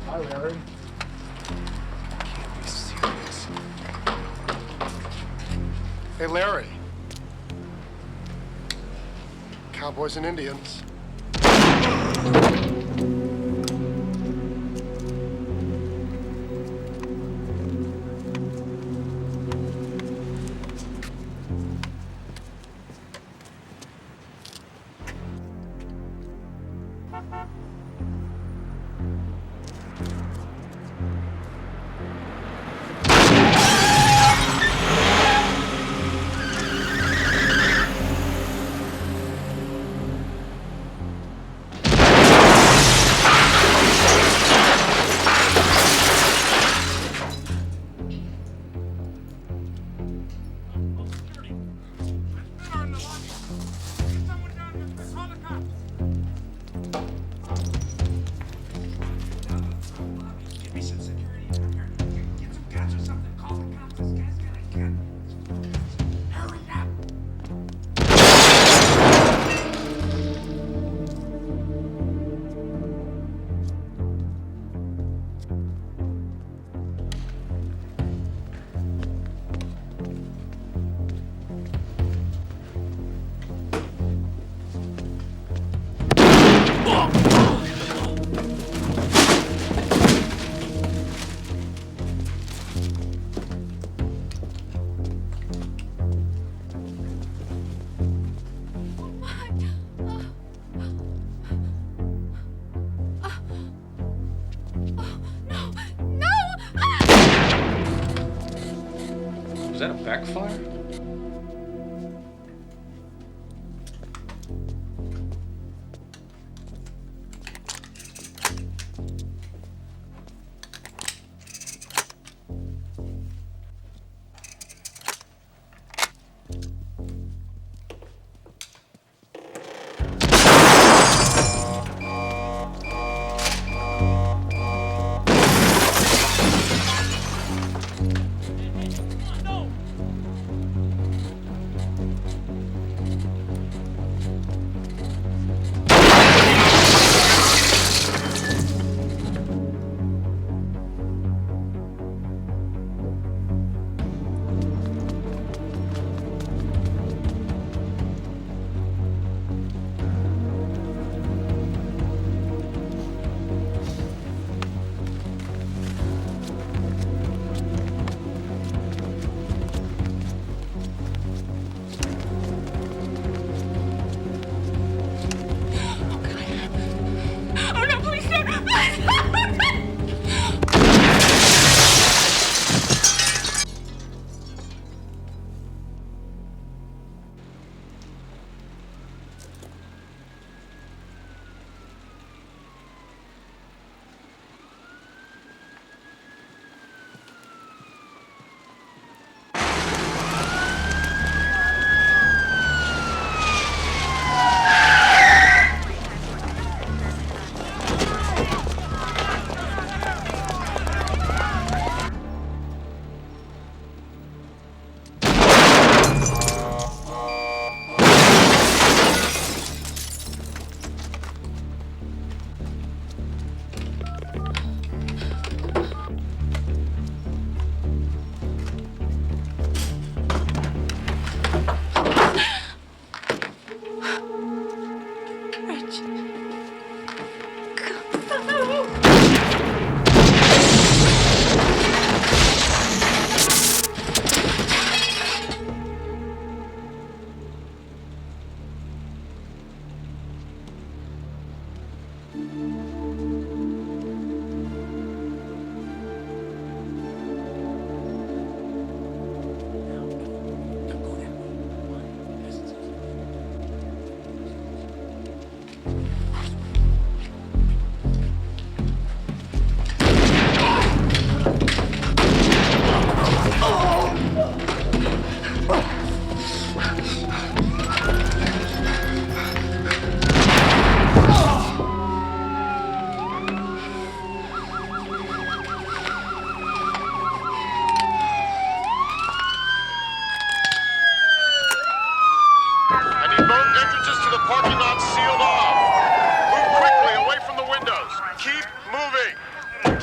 Hi, Larry. Can't be serious. Hey, Larry. Cowboys and Indians. Was that a backfire?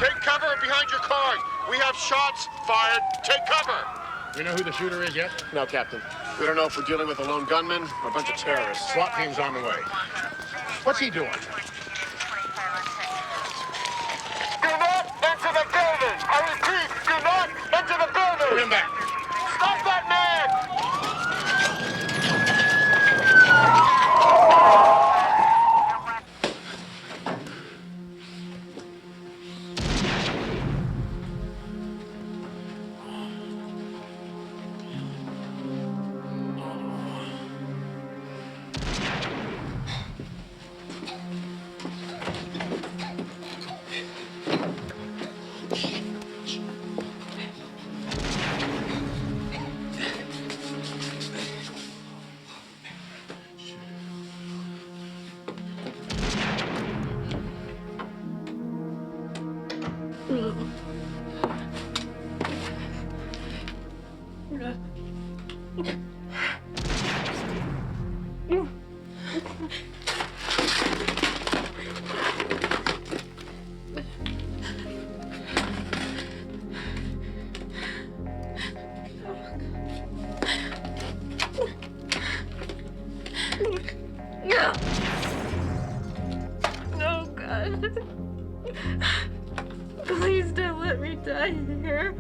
Take cover behind your car. We have shots fired. Take cover. We know who the shooter is yet? No, Captain. We don't know if we're dealing with a lone gunman or a bunch of terrorists. SWAT team's on the way. What's he doing? Do not enter the building! I repeat, do not enter the building! Put him back. Stop that man! Oh, God. Please don't let me die here.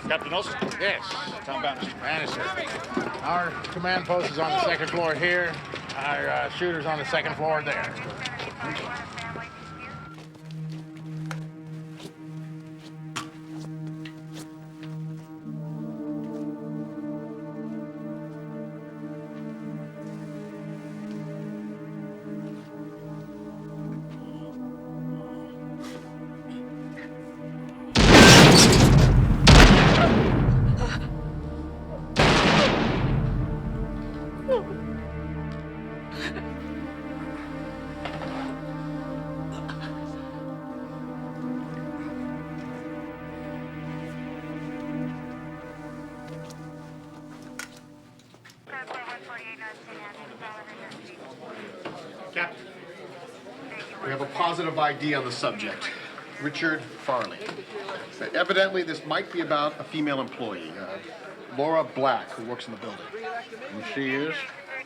Captain Olson? Yes. How about Mr. Madison? Our command post is on the second floor here. Our shooter's on the second floor there. Captain, we have a positive ID on the subject, Richard Farley. Evidently, this might be about a female employee, Laura Black, who works in the building. And she is?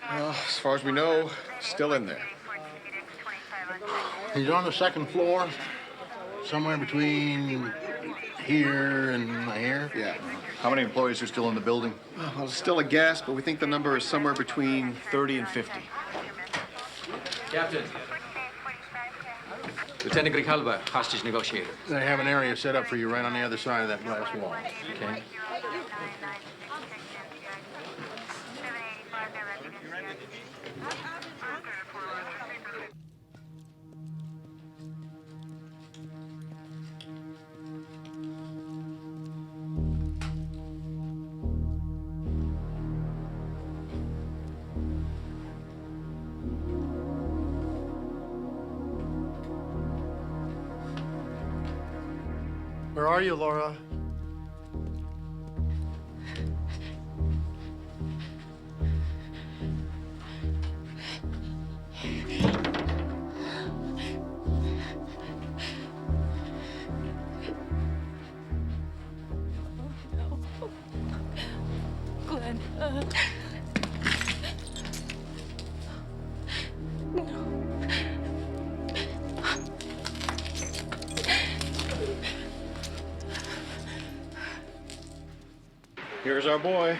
As far as we know, still in there. He's on the second floor, somewhere between here and here. Yeah. How many employees are still in the building? Well, it's still a guess, but we think the number is somewhere between 30 and 50. Captain. Lieutenant Grijalva, hostage negotiator. They have an area set up for you right on the other side of that glass wall. Okay. Where are you, Laura? Here's our boy.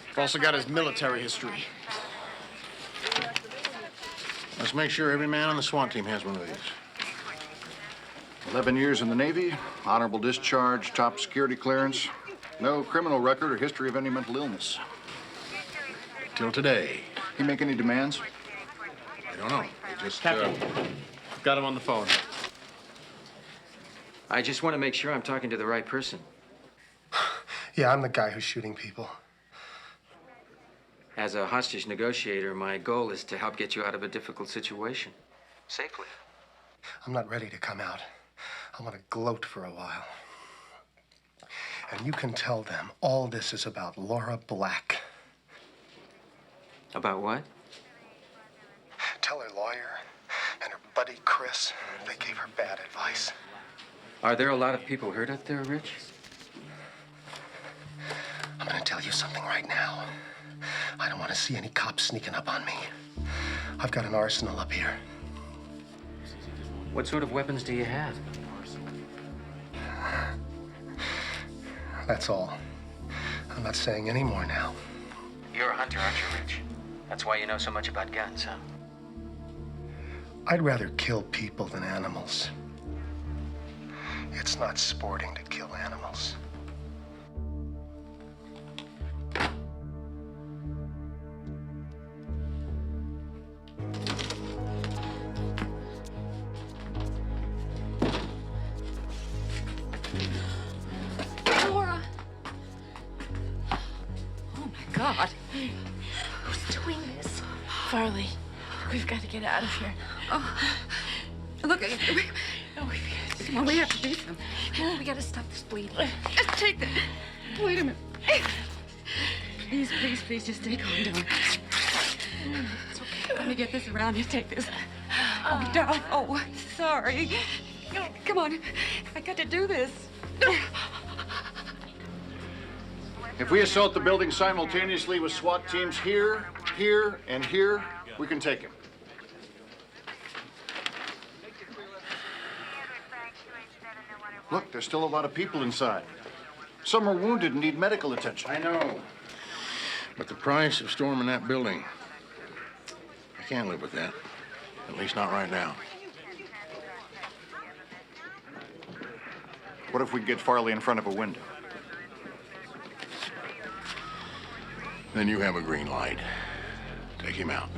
We've also got his military history. Let's make sure every man on the SWAT team has one of these. 11 years in the Navy, honorable discharge, top security clearance, no criminal record or history of any mental illness. Till today. He make any demands? I don't know. He just, Captain, got him on the phone. I just want to make sure I'm talking to the right person. Yeah, I'm the guy who's shooting people. As a hostage negotiator, my goal is to help get you out of a difficult situation. Safely. I'm not ready to come out. I want to gloat for a while. And you can tell them all this is about Laura Black. About what? Tell her lawyer and her buddy Chris, they gave her bad advice. Are there a lot of people hurt out there, Rich? I'm going to tell you something right now. I don't want to see any cops sneaking up on me. I've got an arsenal up here. What sort of weapons do you have? That's all. I'm not saying any more now. You're a hunter, aren't you, Rich? That's why you know so much about guns, huh? I'd rather kill people than animals. It's not sporting to kill animals. Laura! Oh my God. Who's doing this? Farley, we've got to get out of here. Oh, look, we have to do something. We got to stop this bleeding. Just take that. Wait a minute. Please, please, please, just stay calm down. It's okay. Let me get this around you. Take this. Oh, down. Oh, sorry. Come on. I got to do this. If we assault the building simultaneously with SWAT teams here, here, and here, we can take him. Look, there's still a lot of people inside. Some are wounded and need medical attention. I know. But the price of storming that building, I can't live with that. At least not right now. What if we get Farley in front of a window? Then you have a green light. Take him out.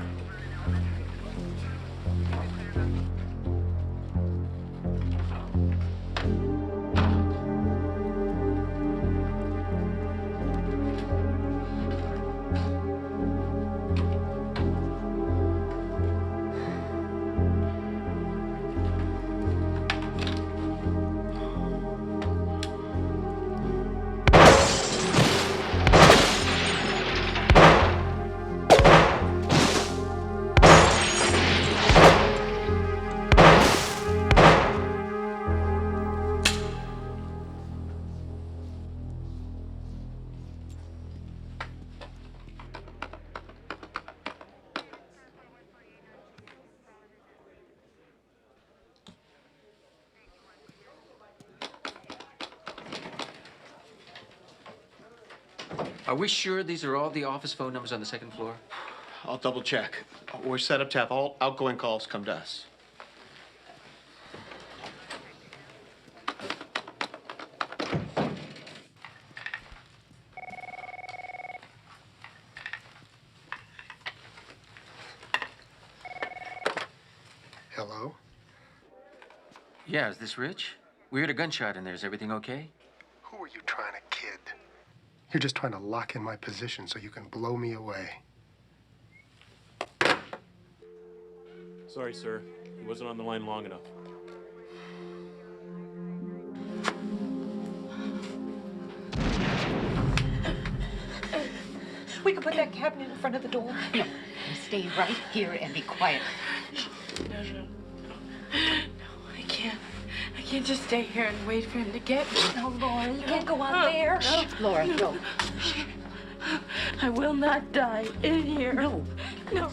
Are we sure these are all the office phone numbers on the second floor? I'll double check. We're set up to have all outgoing calls come to us. Hello? Yeah, is this Rich? We heard a gunshot in there. Is everything okay? Who are you trying to kid? You're just trying to lock in my position so you can blow me away. Sorry, sir. He wasn't on the line long enough. We can put that cabinet in front of the door. No, you stay right here and be quiet. No, I can't. I can't just stay here and wait for him to get me. No, Laura, you can't go out there. No. Laura, no. I will not die in here. No. No.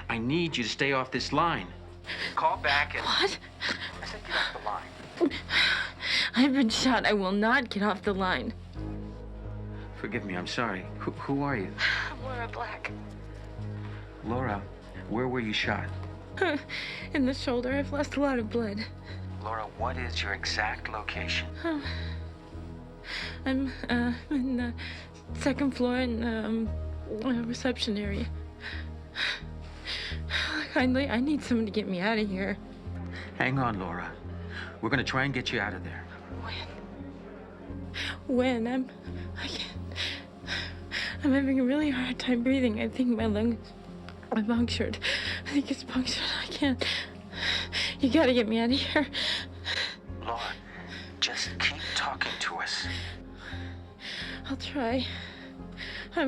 I need you to stay off this line. Call back and... What? I said get off the line. I've been shot. I will not get off the line. Forgive me, I'm sorry. Who are you? I'm Laura Black. Laura, where were you shot? In the shoulder. I've lost a lot of blood. Laura, what is your exact location? I'm in the second floor in the reception area. Kindly, I need someone to get me out of here. Hang on, Laura. We're gonna try and get you out of there. When? I can't. I'm having a really hard time breathing. I think my lungs are punctured. I think it's punctured. I can't. You gotta get me out of here. Laura, just keep talking to us. I'll try. I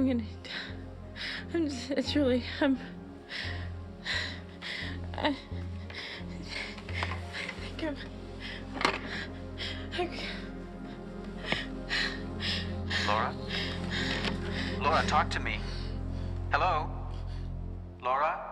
think Laura? Laura, talk to me. Hello? Laura?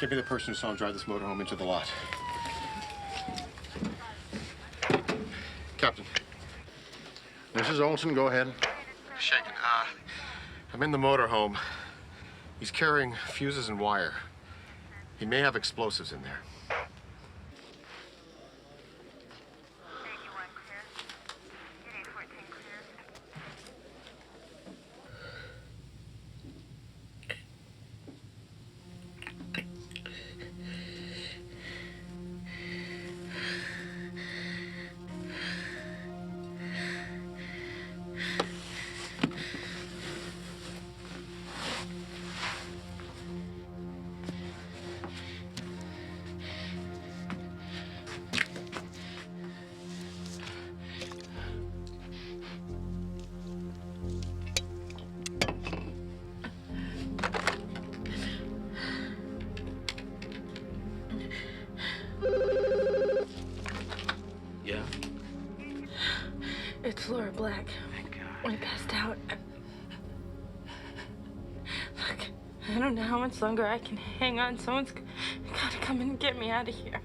Give me the person who saw him drive this motorhome into the lot. Captain. Mrs. Olson, go ahead. Shaken. I'm in the motorhome. He's carrying fuses and wire. He may have explosives in there. Yeah? It's Laura Black. Thank God. I passed out. Look, I don't know how much longer I can hang on. Someone's gotta come and get me out of here.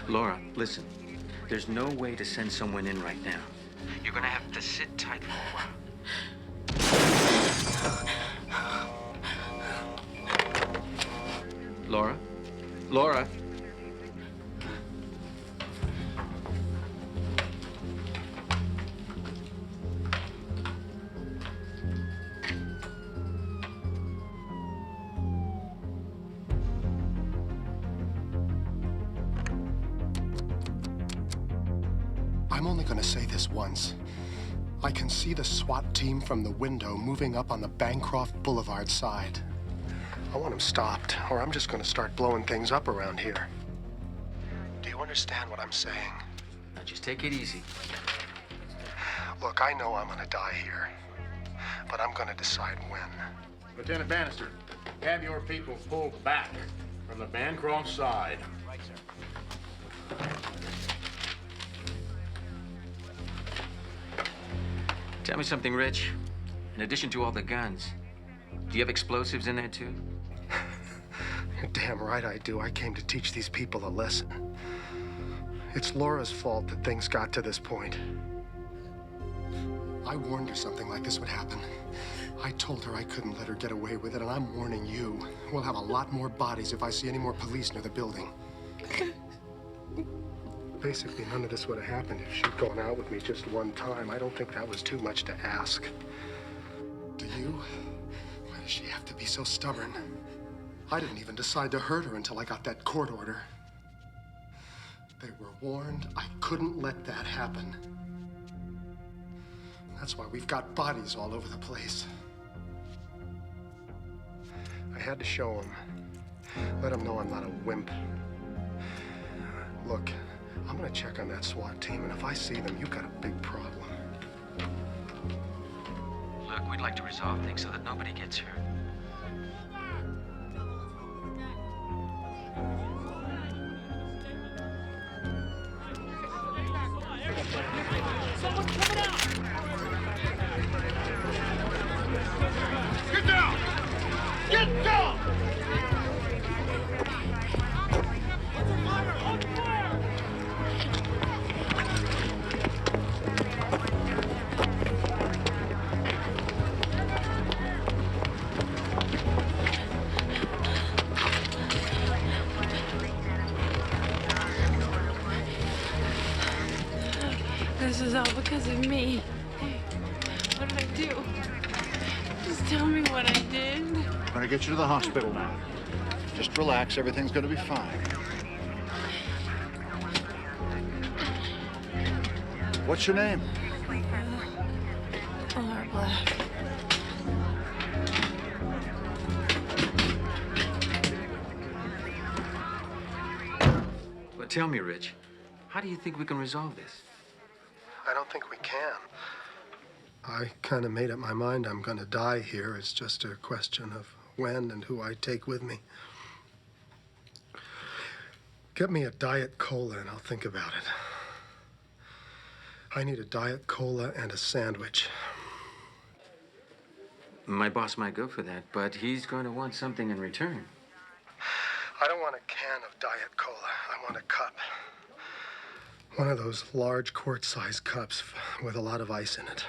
Laura, listen. There's no way to send someone in right now. You're gonna have to sit tight for a while. Laura? Laura? I'm only going to say this once. I can see the SWAT team from the window moving up on the Bancroft Boulevard side. I want them stopped, or I'm just going to start blowing things up around here. Do you understand what I'm saying? Now just take it easy. Look, I know I'm going to die here, but I'm going to decide when. Lieutenant Bannister, have your people pulled back from the Bancroft side. Right, sir. Tell me something, Rich. In addition to all the guns, do you have explosives in there, too? You're damn right I do. I came to teach these people a lesson. It's Laura's fault that things got to this point. I warned her something like this would happen. I told her I couldn't let her get away with it, and I'm warning you. We'll have a lot more bodies if I see any more police near the building. Basically, none of this would have happened if she'd gone out with me just one time. I don't think that was too much to ask. Do you? Why does she have to be so stubborn? I didn't even decide to hurt her until I got that court order. They were warned. I couldn't let that happen. That's why we've got bodies all over the place. I had to show them. Let them know I'm not a wimp. Look, I'm gonna check on that SWAT team, and if I see them, you've got a big problem. Look, we'd like to resolve things so that nobody gets hurt. Someone's coming out! Get down! Get down! This is all because of me. What did I do? Just tell me what I did. I'm gonna get you to the hospital now. Just relax, everything's gonna be fine. What's your name? Laura Black. Well, tell me, Rich, how do you think we can resolve this? I don't think we can. I kind of made up my mind I'm going to die here. It's just a question of when and who I take with me. Get me a Diet Cola and I'll think about it. I need a Diet Cola and a sandwich. My boss might go for that, but he's going to want something in return. I don't want a can of Diet Cola. I want a cup. One of those large quart-sized cups with a lot of ice in it.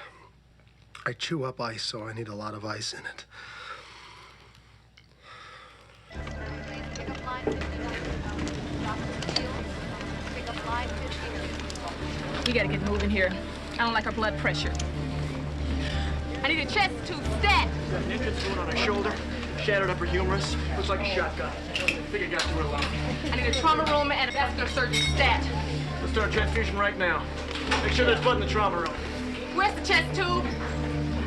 I chew up ice, so I need a lot of ice in it. We gotta get moving here. I don't like our blood pressure. I need a chest tube stat. Got an entrance wound on her shoulder, shattered upper humerus. Looks like a shotgun. I think it got to her lung. I need a trauma room and a vascular surgeon stat. Let's start transfusion right now. Make sure there's blood in the trauma room. Where's the chest tube?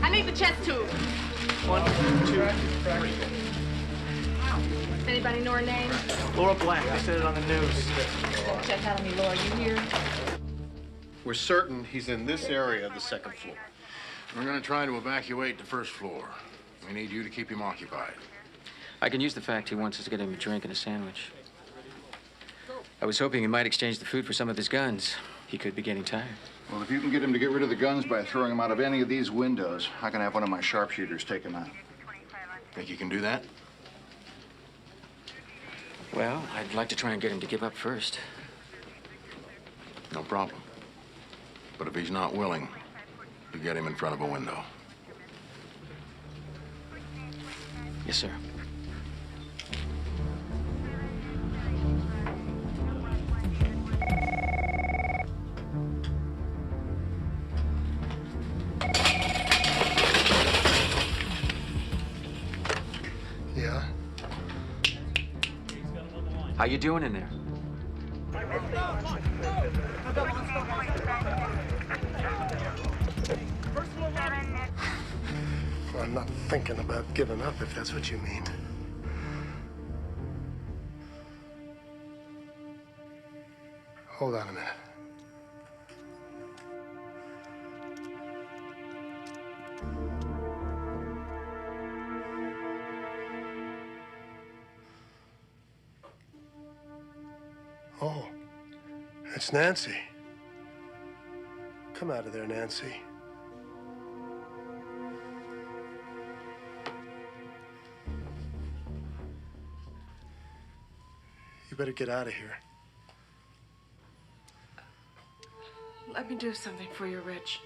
I need the chest tube. 1, 2, 3. Does anybody know her name? Laura Black. They said it on the news. Check out on me, Laura. You here? We're certain he's in this area of the second floor. We're gonna try to evacuate the first floor. We need you to keep him occupied. I can use the fact he wants us to get him a drink and a sandwich. I was hoping he might exchange the food for some of his guns. He could be getting tired. Well, if you can get him to get rid of the guns by throwing them out of any of these windows, I can have one of my sharpshooters take him out. Think you can do that? Well, I'd like to try and get him to give up first. No problem. But if he's not willing, you get him in front of a window. Yes, sir. Yeah? How you doing in there? Well, I'm not thinking about giving up, if that's what you mean. Hold on a minute. Oh, it's Nancy. Come out of there, Nancy. You better get out of here. Let me do something for you, Rich.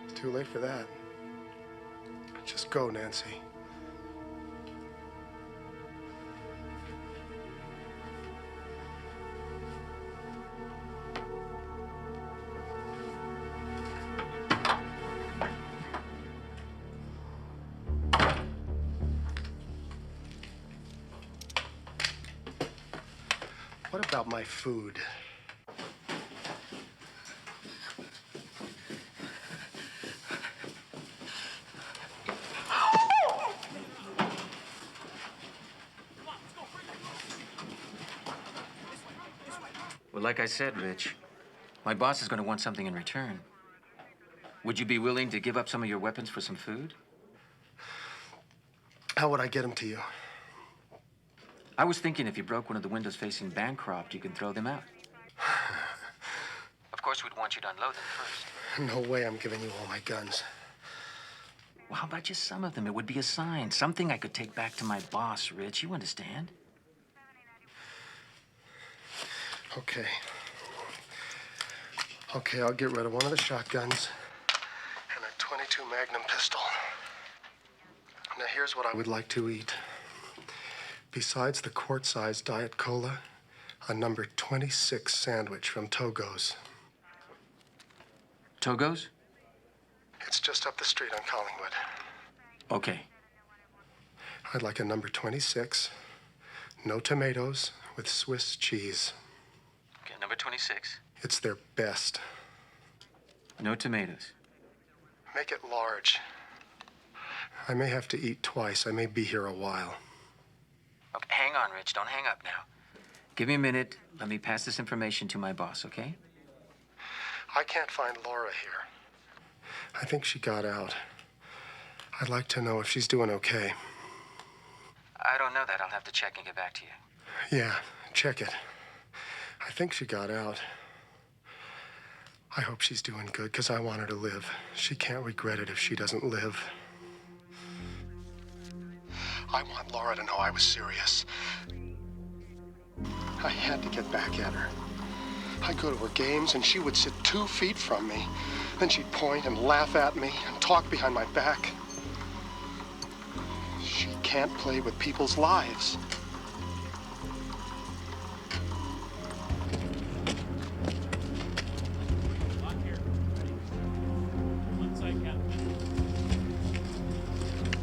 It's too late for that. Just go, Nancy. What about my food? Well, like I said, Rich, my boss is going to want something in return. Would you be willing to give up some of your weapons for some food? How would I get them to you? I was thinking if you broke one of the windows facing Bancroft, you can throw them out. Of course, we'd want you to unload them first. No way I'm giving you all my guns. Well, how about just some of them? It would be a sign. Something I could take back to my boss, Rich. You understand? Okay. Okay, I'll get rid of one of the shotguns and a .22 Magnum pistol. Now, here's what I would like to eat. Besides the quart-sized Diet Cola, a number 26 sandwich from Togo's. Togo's? It's just up the street on Collingwood. Okay. I'd like a number 26, no tomatoes, with Swiss cheese. Okay, number 26. It's their best. No tomatoes. Make it large. I may have to eat twice. I may be here a while. Okay, hang on, Rich. Don't hang up now. Give me a minute. Let me pass this information to my boss, okay? I can't find Laura here. I think she got out. I'd like to know if she's doing okay. I don't know that. I'll have to check and get back to you. Yeah, check it. I think she got out. I hope she's doing good, because I want her to live. She can't regret it if she doesn't live. I want Laura to know I was serious. I had to get back at her. I'd go to her games, and she would sit 2 feet from me. Then she'd point and laugh at me and talk behind my back. She can't play with people's lives.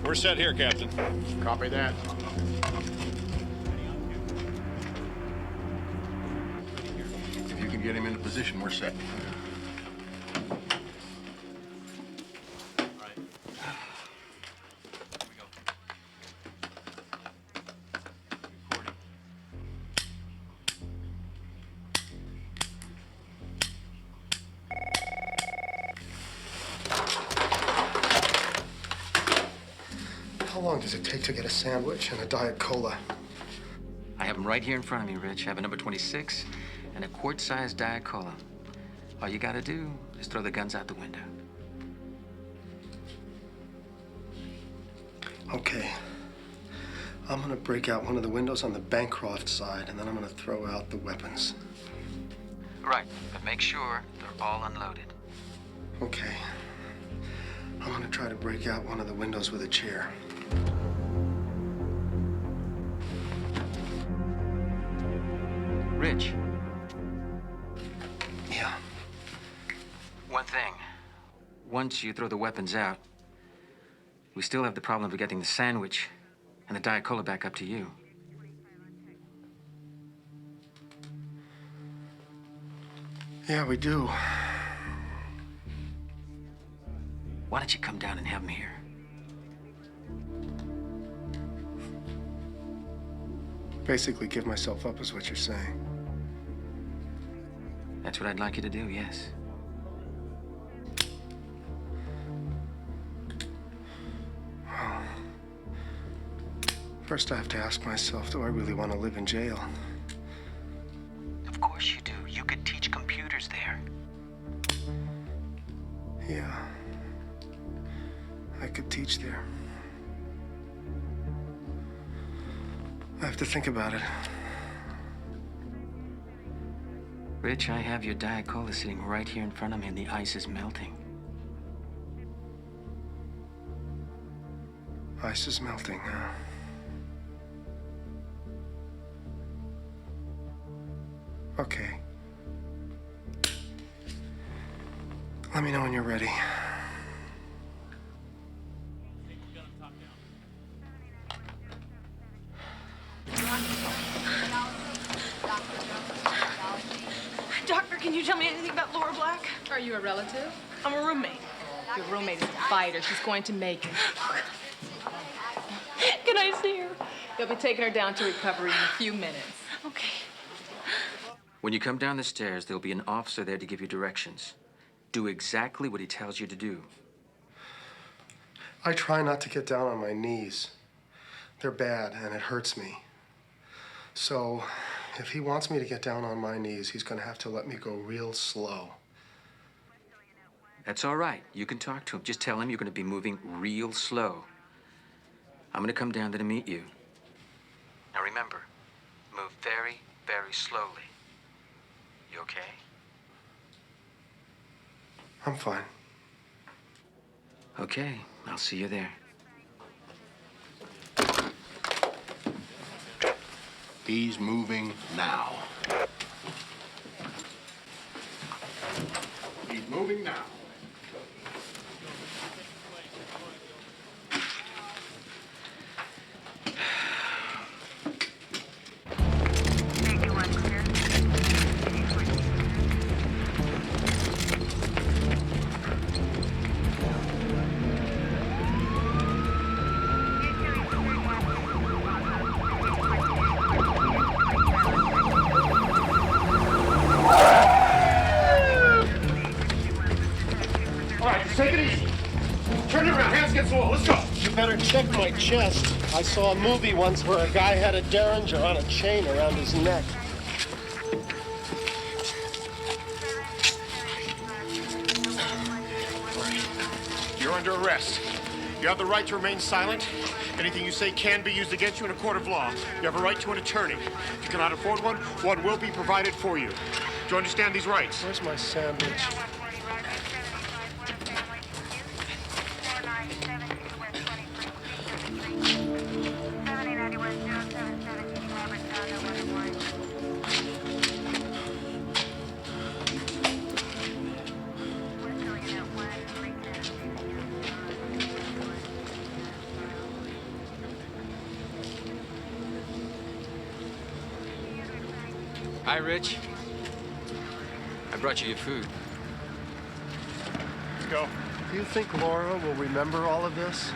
We're set here, Captain. Copy that. If you can get him into position, we're set. How long does it take to get a sandwich and a Diet Cola? I have them right here in front of me, Rich. I have a number 26 and a quart-sized Diet Cola. All you gotta do is throw the guns out the window. Okay. I'm gonna break out one of the windows on the Bancroft side, and then I'm gonna throw out the weapons. Right, but make sure they're all unloaded. Okay. I'm gonna try to break out one of the windows with a chair. Rich. Yeah. One thing. Once you throw the weapons out, we still have the problem of getting the sandwich and the Diet Cola back up to you. Yeah, we do. Why don't you come down and have them here? Basically give myself up is what you're saying. That's what I'd like you to do, yes. Well, first I have to ask myself, do I really want to live in jail? Of course you do. You could teach computers there. Yeah. I could teach there. I have to think about it. Rich, I have your Diet Cola sitting right here in front of me and the ice is melting. Ice is melting, huh? Okay. Let me know when you're ready. Doctor, can you tell me anything about Laura Black? Are you a relative? I'm a roommate. Your roommate is a fighter. She's going to make it. Can I see her? They'll be taking her down to recovery in a few minutes. Okay. When you come down the stairs, there'll be an officer there to give you directions. Do exactly what he tells you to do. I try not to get down on my knees. They're bad, and it hurts me. So, if he wants me to get down on my knees, he's going to have to let me go real slow. That's all right. You can talk to him. Just tell him you're going to be moving real slow. I'm going to come down there to meet you. Now remember, move very, very slowly. You okay? I'm fine. Okay, I'll see you there. He's moving now. He's moving now. Check my chest. I saw a movie once where a guy had a derringer on a chain around his neck. You're under arrest. You have the right to remain silent. Anything you say can be used against you in a court of law. You have a right to an attorney. If you cannot afford one, one will be provided for you. Do you understand these rights? Where's my sandwich? Hi, Rich. I brought you your food. Let's go. Do you think Laura will remember all of this?